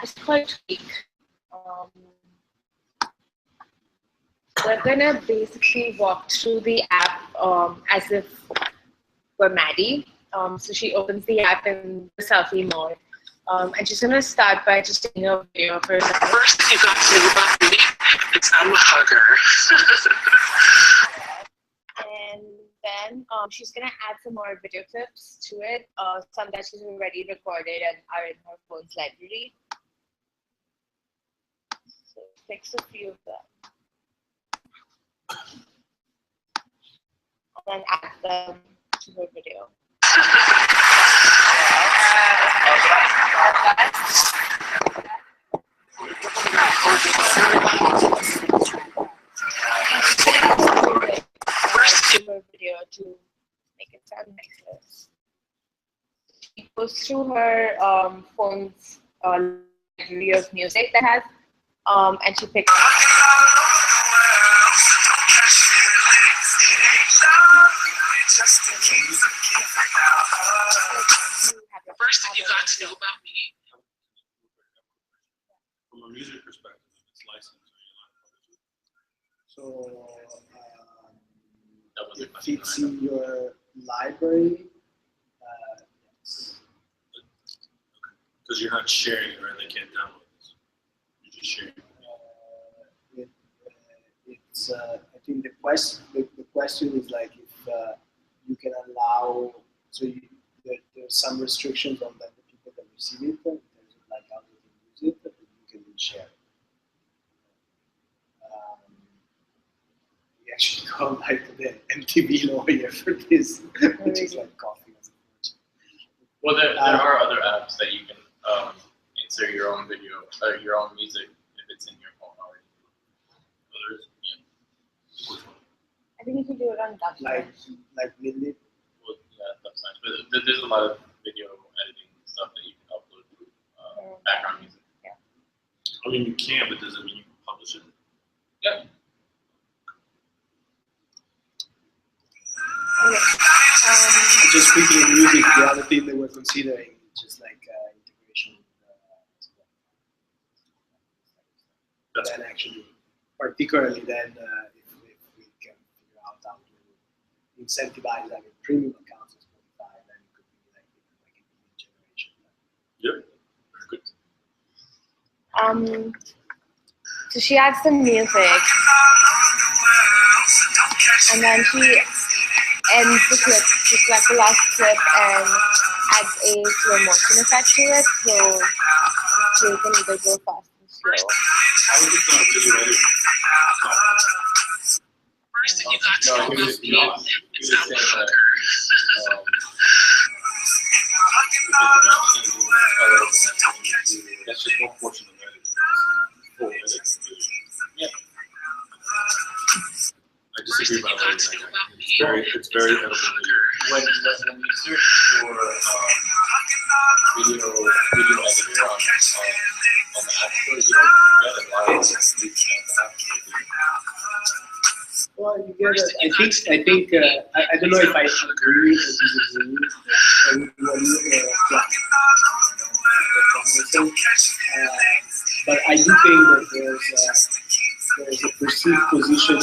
It's called Tweek. We're gonna basically walk through the app as if we're Maddie. So she opens the app in the selfie mode. And she's gonna start by just taking a video of herself. First thing you got to know about me, it's I'm a hugger. And then she's gonna add some more video clips to it, some that she's already recorded and are in her phone's library. So fix a few of them. And then add them to her video. Her video to make it sound nicer. She goes through her phone's library of music that has, and she picks. First thing you got to know about me. From a music perspective, it's licensed. So if it's in your library, yes. Because you're not sharing it, right? They can't download this. You're just sharing. It's I think the question is like if you can allow, so there's some restrictions on the people that receive it in terms of like how they can use it, but you can share it. We actually call like the MTV lawyer for this, which is like coffee. Well, there are other apps that you can insert your own video, your own music if it's in your phone already. Others, yeah. I think you can do it on Dubstep. Like Lily. Well, yeah, that's nice. But there's a lot of video editing stuff that you can upload to background music. Yeah. I mean, you can, but does it mean you can publish it? Yeah. Just quickly in music, the other thing that we're considering is just like integration. That's then actually, particularly then if we can figure out how to incentivize like premium accounts on Spotify, then it could be like a lead generation. Yep. Very good. So she adds some music, and then she ends the clip, just like the last clip, and adds a slow motion effect to it, so you can either go fast and slow. How is it not really ready? First thing you got to know about me, it's I'm a hugger. That's just one portion of it. Yeah. I disagree about that. It's very edible. When you search for video editor on the App Store, you don't get a lot of these on the App Store. Well, you get it. I think I don't know if I agree or disagree but I do think that there's a perceived position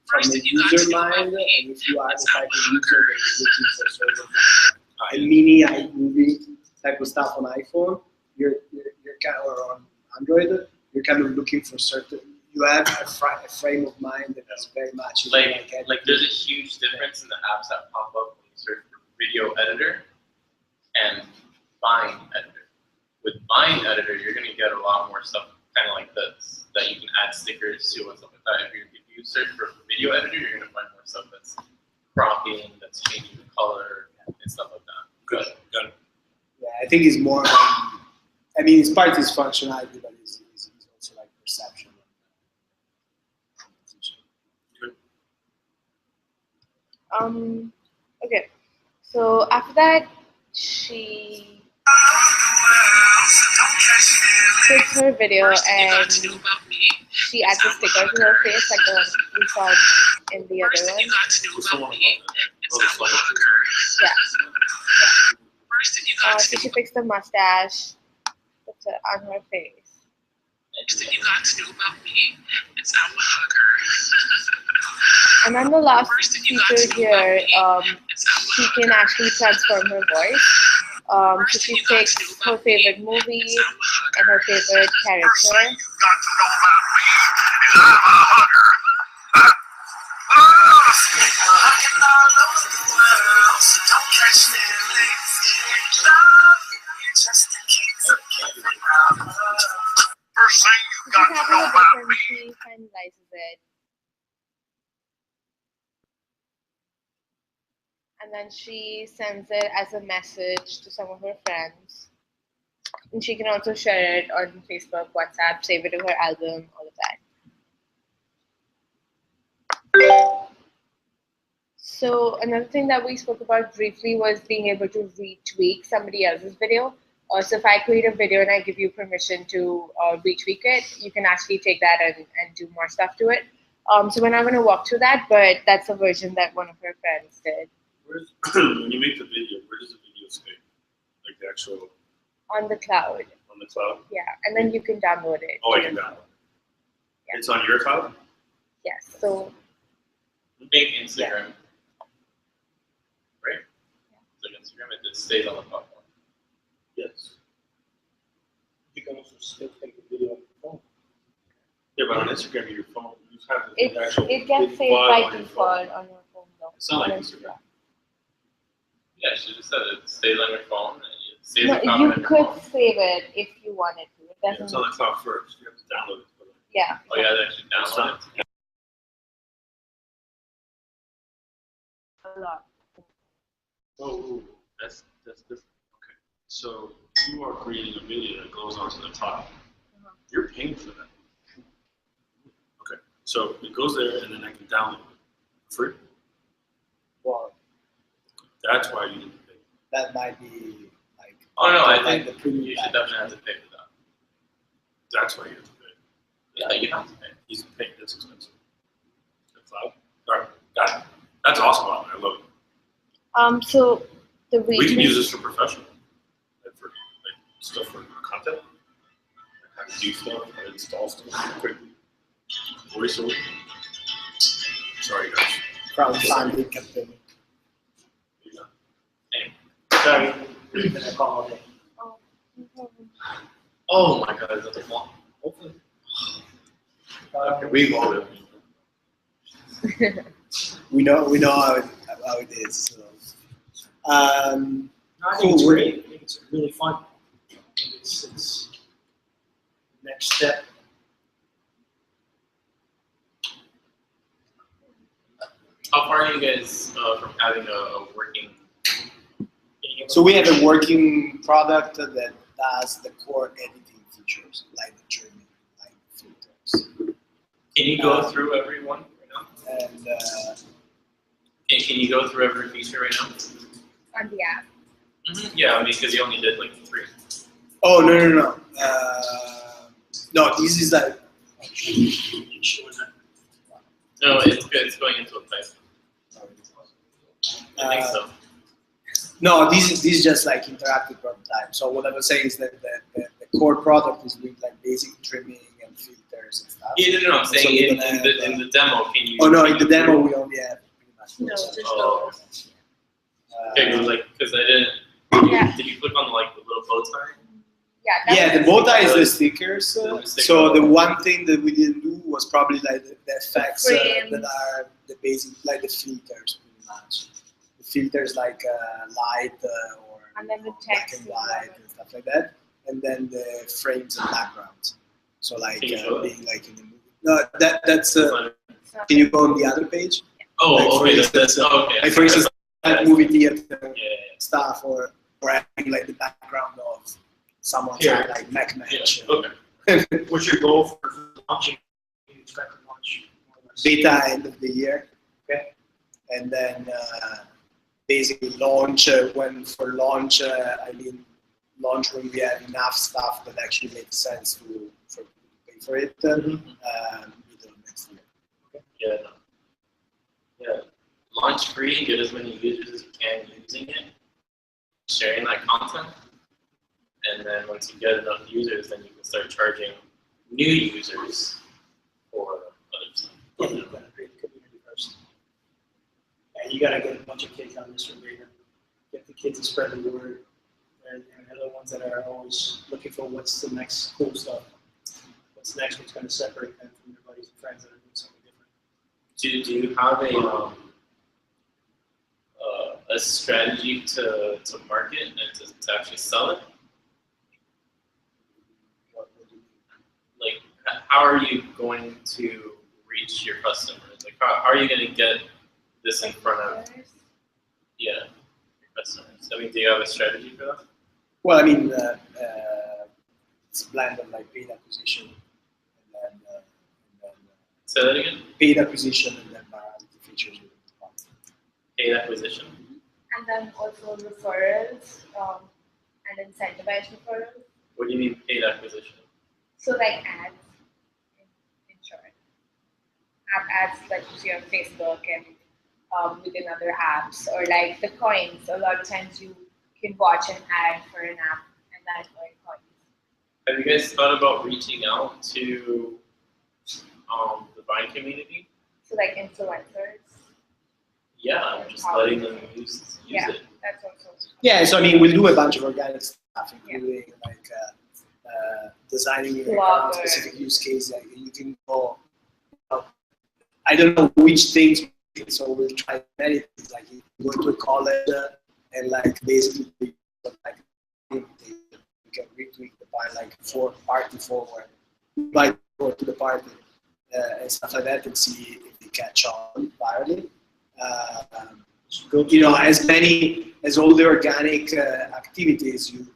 from the user mind, and if you are the type of user that is looking for sort of like a mini iMovie type of stuff on iPhone, you're kind of, or on Android, you're kind of looking for certain. You have a frame of mind that is very much like there's a huge difference in the apps that pop up when you search for video editor and Vine editor. With Vine editor, you're going to get a lot more stuff kind of like this that you can add stickers to and stuff like that. If you search for video editor, you're going to find more stuff that's cropping, that's changing the color and stuff like that. Good. Yeah, I think it's more. I mean, it's part of its functionality, but it's also like perception. Okay. So after that, she takes her video and she adds a sticker to her face, like the one we saw in the other one. Yeah. So she fixed the mustache, puts it on her face. Next thing you got to know about me is I'm a hugger. And then the last feature here, she can actually transform her voice. So she takes her favorite movie and her favorite character. First thing you got to know about me. She finalizes it. And then she sends it as a message to some of her friends. And she can also share it on Facebook, WhatsApp, save it to her album, all of that. So another thing that we spoke about briefly was being able to retweak somebody else's video. So if I create a video and I give you permission to retweak it, you can actually take that and do more stuff to it. So we're not going to walk through that, but that's a version that one of her friends did. When you make the video, where does the video stay? Like the actual? On the cloud. On the cloud? Yeah, and then you can download it. Oh, I can download it. Yeah. It's on your cloud? Yes, so. Big Instagram. Right? Yeah. Like Instagram, it stays on the platform. Yes. You can also still take the video on your phone. Yeah, but on Instagram, your phone, you have the actual. It gets saved by default on your phone, though. It's not like Instagram. Yeah, she just said it stays on your phone. It no, you could save it if you wanted to. It doesn't. Yeah, it's on the cloud first. You have to download it. Yeah. Oh yeah, they should download it. A lot. Oh, that's different. Okay, so you are creating a video that goes onto the cloud. You're paying for that. Okay, so it goes there, and then I can download it free. Well, that's why you need to pay. That might be like. Oh no, I like think the premium you should definitely have to pay for that. That's why you have to pay. Yeah, you have to pay. He's paying. That's expensive. The cloud. All right, got it. That's awesome. I love it. So the reason We can use this for professional, like for like stuff for content. Like how to do stuff, how to install stuff, quick voiceover. Sorry, guys. Crowdfunding campaign. Sorry, been a call all day. Oh my god, is that the one? Hopefully. Okay, we've all lived. We know how it is. So. I think it's great. I think it's really fun. It's next step. How far are you guys from having a working? So we have a working product that does the core editing features, like the trimming, like filters. Can you go through every one right now? And Can you go through every feature right now? on the app. Yeah, I mean, because you only did like 3. Oh no. No, this is like No, it's good. It's going into a pipe. I think so. no. This is just like interactive prototype. So what I was saying is that the core product is with like basic trimming and filters and stuff. Yeah, no, I'm So saying we in don't have, the demo, can you? Oh no, can in the you demo do- we only have pretty much. No, just Oh. those. Okay, but like, because I didn't. Yeah. Did you click on like the little bow tie? Yeah, that Yeah, was the bow tie is the stickers. The sticker. So the one thing that we didn't do was probably like the effects frames. that are the basic, like the filters pretty much. The filters like light or And then the black text and as white well. and stuff like that. And then the frames and backgrounds. So like Can you show it? being like in the movie. No, that's. So- Can you go on the other page? Oh, Like, for okay, instance, oh, okay. Like for instance, that movie theater Yeah. stuff or having like the background of someone Yeah. like Mac Match. Okay. What's your goal for launching? You expect to launch more or less? Beta end of the year. Okay. And then basically launch when for launch I mean launch when we have enough stuff that actually makes sense to pay for it middle of next year. Yeah. No. Yeah. Launch free, get as many users as you can using it, sharing that content, and then once you get enough users, then you can start charging new users for other stuff. Yeah, you gotta create the community first. Yeah, you gotta get a bunch of kids on this from beta. Get the kids to spread the word. And they're the ones that are always looking for what's the next cool stuff. What's next, what's gonna separate them from their buddies and friends that are doing something different. Do you have a strategy to market and to actually sell it? Like, how are you going to reach your customers? Like, how are you going to get this in front of your customers? I mean, do you have a strategy for that? Well, I mean it's a blend of like paid acquisition and then Say that again. paid acquisition and then virality features. Paid acquisition. And then also referrals and incentivized referrals. What do you mean paid acquisition? So like ads, in short. Ads that you see on Facebook and within other apps, or like the coins. A lot of times you can watch an ad for an app and that earn coins. Have you guys thought about reaching out to the Vine community? So like influencers. Yeah, just letting them use Yeah, it. that's also. Yeah, so I mean we'll do a bunch of organic stuff, including like designing a Blogger. specific use case. Like you can go. I don't know which things, so we'll try many things. Like you can go to a college and like basically like you can retweet the party like for party forward, invite people to the party and stuff like that, and see if they catch on virally. You know, as many as all the organic activities, you're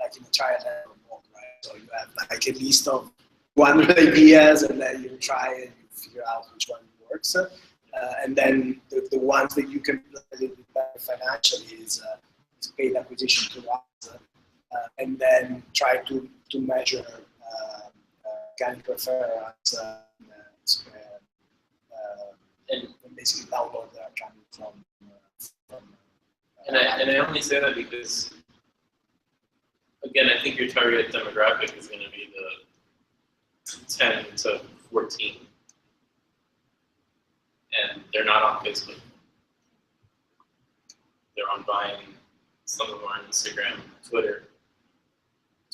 like in a trial and error mode, right? So you have like a list of 100 ideas, and then you try and you figure out which one works. And then the ones that you can play a little bit better financially is paid acquisition to us, and then try to measure organic referrals and basically download their account from And I only say that because, again, I think your target demographic is going to be the 10 to 14. And they're not on Facebook. They're on Vine, some of them are on Instagram, Twitter.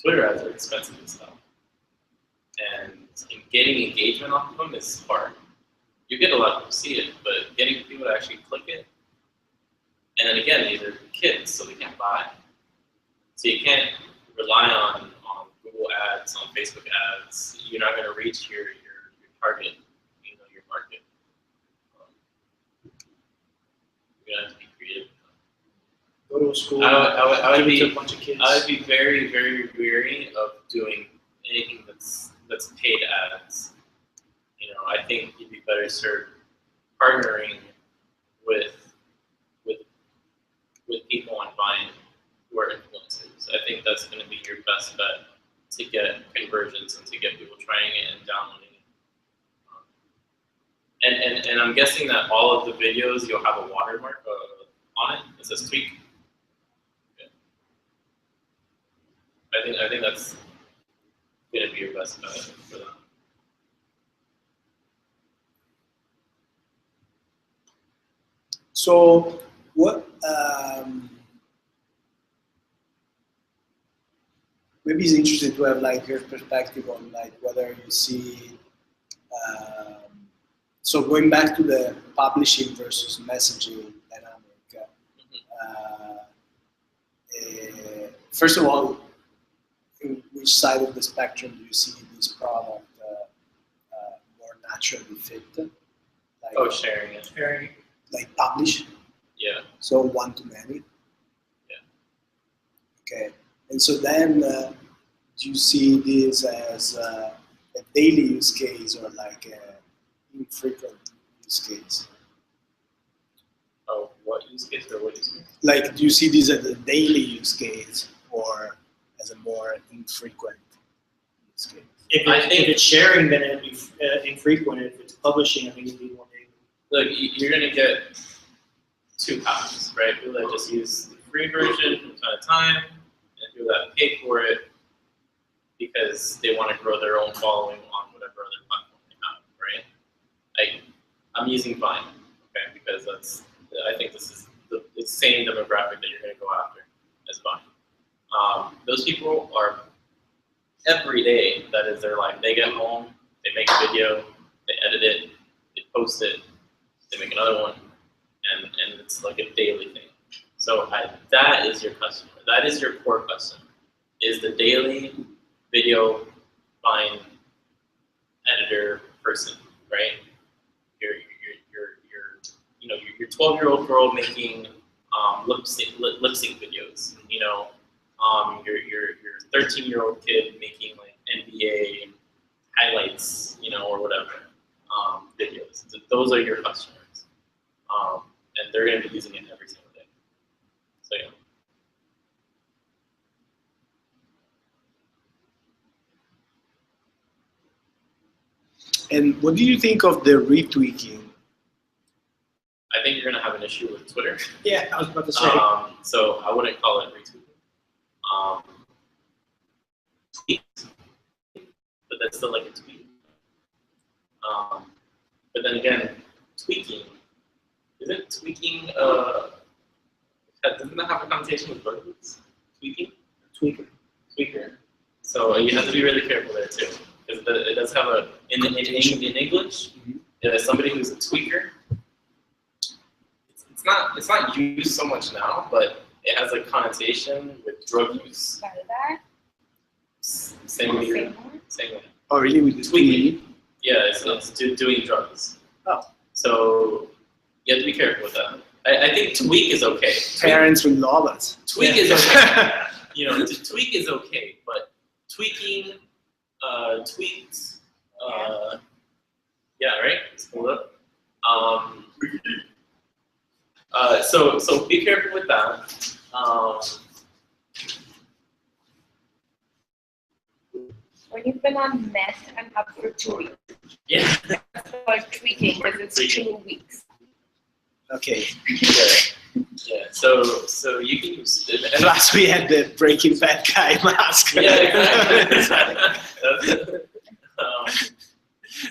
Twitter ads are expensive as hell. And getting engagement off of them is hard. You get a lot of people see it, but getting people to actually click it. And then again, these are kids, so they can't buy. So you can't rely on Google ads, on Facebook ads. You're not going to reach your target, your market. You're going to have to be creative. Go to a school. I would give it to be a bunch of kids. I would be very, very weary of doing anything that's paid ads. I think you'd be better served partnering with people on Vine that's going to be your best bet to get conversions and to get people trying it and downloading it. And I'm guessing that all of the videos you'll have a watermark on it. It says Tweek. Okay. I think that's going to be your best bet for that. So what? Maybe it's interesting to have like your perspective on like whether you see. So going back to the publishing versus messaging dynamic. First of all, in which side of the spectrum do you see this product more naturally fit? Like, Sharing it. Sharing. Like publish? Yeah. So one to many? Yeah. Okay. And so then do you see this as a daily use case or like an infrequent use case? Oh, what use case or what use case? Like, do you see this as a daily use case or as a more infrequent use case? If it's sharing, then it'd be infrequent. If it's publishing, I think it'd be more daily. Look, you're going to get two paths, right? People that just use the free version from time to time, and people that pay for it because they want to grow their own following on whatever other platform they have, right? I'm using Vine, okay, because I think this is the same demographic that you're going to go after as Vine. Those people are every day, that is their life. They get home, they make a video, they edit it, they post it, they make another one, and it's like a daily thing. So that is your customer. That is your core customer. Is the daily video Vine editor person, right? Your 12-year-old girl making lip sync videos. Your 13-year-old kid making like NBA highlights, or whatever videos. So those are your customers, and they're going to be using it every single day. So yeah. And what do you think of the retweaking? I think you're going to have an issue with Twitter. Yeah, I was about to say. So I wouldn't call it retweeting. Tweet, but that's still like a tweet. But then again, tweaking, isn't tweaking, doesn't that have a connotation with verbs? Tweaking? Tweaker. So you have to be really careful there too. Because it does have in English, somebody who's a tweaker, it's not used so much now, but it has a connotation with drug use. Spell that. Same way. Oh, really? With the tweaking? Yeah, it's doing drugs. Oh. So you have to be careful with that. I think tweak is okay. Parents will love us. Tweak is okay. Tweak is okay, but tweaking, tweets, yeah, right? Let's pull it up. So be careful with that. When you've been on mess and up for 2 weeks. Yeah. Or tweaking because it's 2 weeks. Okay. Yeah. So you can use it. Plus we had the Breaking Bad guy mask. Yeah, exactly.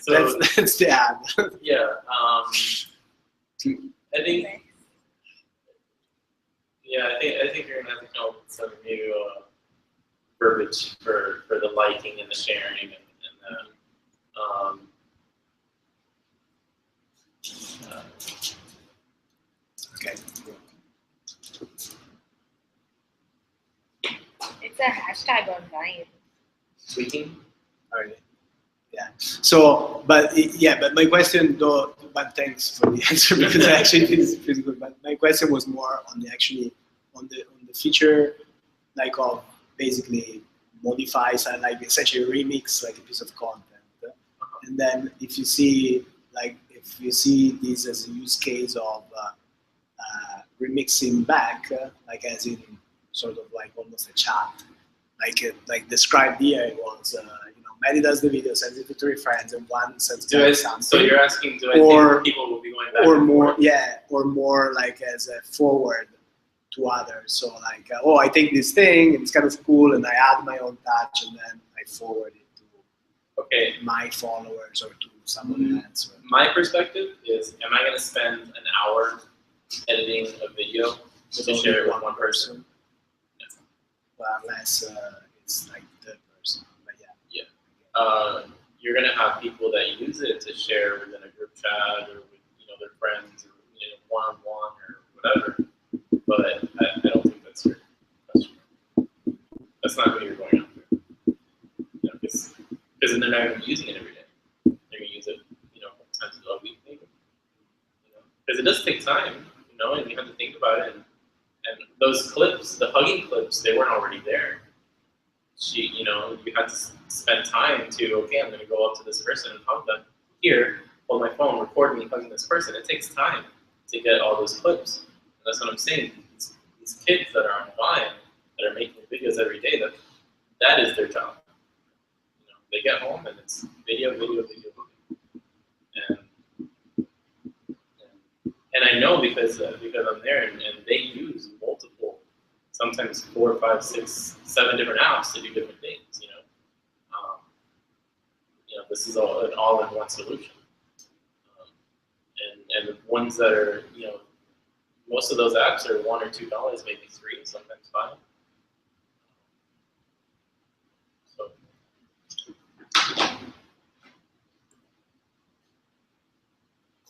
So that's the ad. Yeah. I think. Yeah, I think you're gonna have to come up with some new verbiage for the liking and the sharing and Okay. It's a hashtag on Vine. tweaking. Alright. Yeah. So, but my question though, but thanks for the answer because actually it is pretty good. But my question was more on the feature, like of basically modifies and like essentially remix like a piece of content, and then if you see this as a use case of remixing back, like as in sort of like almost a chat, like described here, it was Maddie does the video, sends it to 3 friends, and one sends Do back I, something. so you're asking, do I Or- think people will be going back or and more, forth? yeah, or more like as a forward to others. So like, I take this thing, it's kind of cool, and I add my own touch, and then I forward it to Okay, my followers or to someone else. Or, my perspective is, am I going to spend an hour editing a video to only share it with one person? Well, unless it's like the person. But yeah. You're going to have people that use it to share within a group chat or with their friends or one-on-one or whatever. But I don't think that's your question. That's not who you're going after. Because then they're not going to be using it every day. They're going to use it, a couple times a week maybe. Because it does take time, and you have to think about it. And those clips, the hugging clips, they weren't already there. You had to spend time to, okay, I'm going to go up to this person and hug them. Here, hold my phone, record me hugging this person. It takes time to get all those clips. And that's what I'm saying. These kids that are on Vine, that are making videos every day, that is their job. They get home and it's video. And I know because I'm there and they use multiple, sometimes 4, 5, 6, 7 different apps to do different things. This is all an all-in-one solution. And the ones that are, most of those apps are $1 or $2, maybe 3, sometimes 5. So.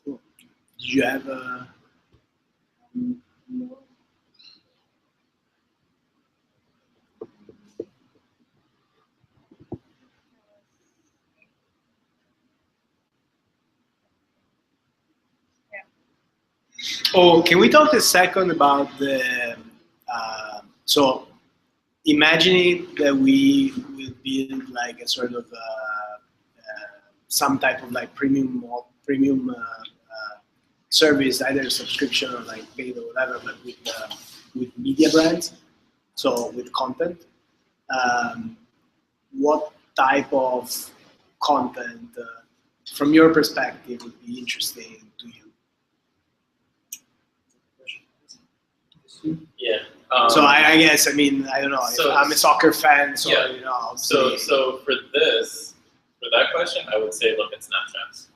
Cool. Did you have a? Oh, can we talk a second about the? So, imagining that we will build like a sort of some type of like premium service, either subscription or like paid or whatever, but with media brands, so with content. What type of content, from your perspective, would be interesting to you? Yeah. So I guess, I don't know, So- if I'm a soccer fan, so Yeah. So for that question, I would say look at Snapchat.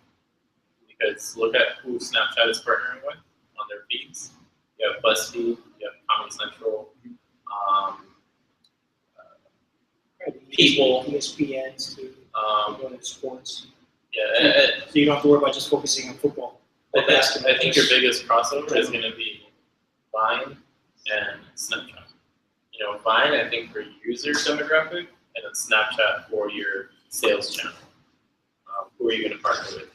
Because look at who Snapchat is partnering with on their feeds. You have BuzzFeed, you have Comedy Central, People, ESPNs to go into sports. yeah. So you don't have to worry about just focusing on football. I think your biggest crossover is going to be Vine and Snapchat. Vine, I think, for user demographic, and then Snapchat for your sales channel. Who are you going to partner with?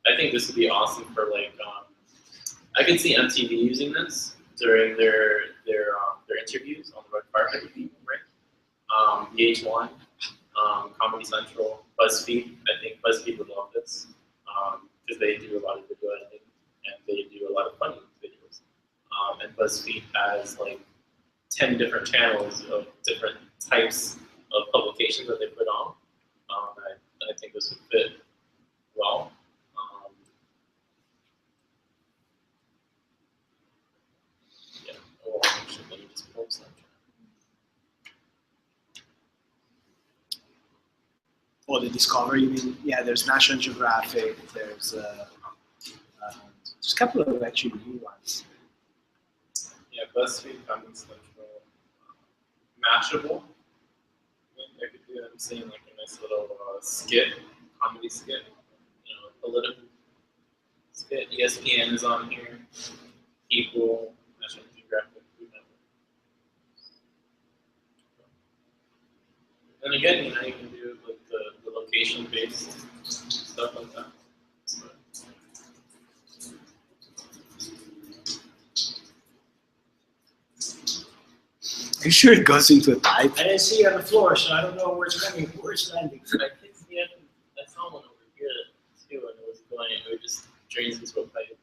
I think this would be awesome for I could see MTV using this during their interviews on the red carpet, right? VH1, Comedy Central, BuzzFeed. I think BuzzFeed would love this because they do a lot of video editing and they do a lot of funny videos. And BuzzFeed has 10 different channels of different types of publications that they put on. I think this would fit well. Yeah. Oh, actually, let me just pull Snapchat. Or the Discovery, you mean? Yeah, there's National Geographic, there's a couple of actually new ones. Yeah, BuzzFeed, Comedy Central, Mashable. I could do. I'm seeing a nice little skit, comedy skit. Political skit. ESPN is on here. People, National Geographic. And again, you can do the location-based stuff like that. Are you sure it goes into a pipe? I didn't see it on the floor, so I don't know where it's coming, where it's landing. I saw one over here too, and it just drains into a pipe.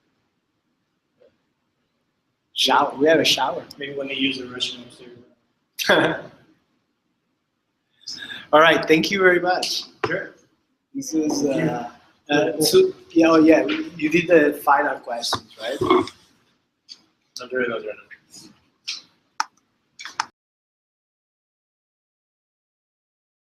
Shower. We have a shower. Maybe when they use the restrooms too. All right, thank you very much. Sure. This is so yeah, you did the final questions, right? I'm doing those right now.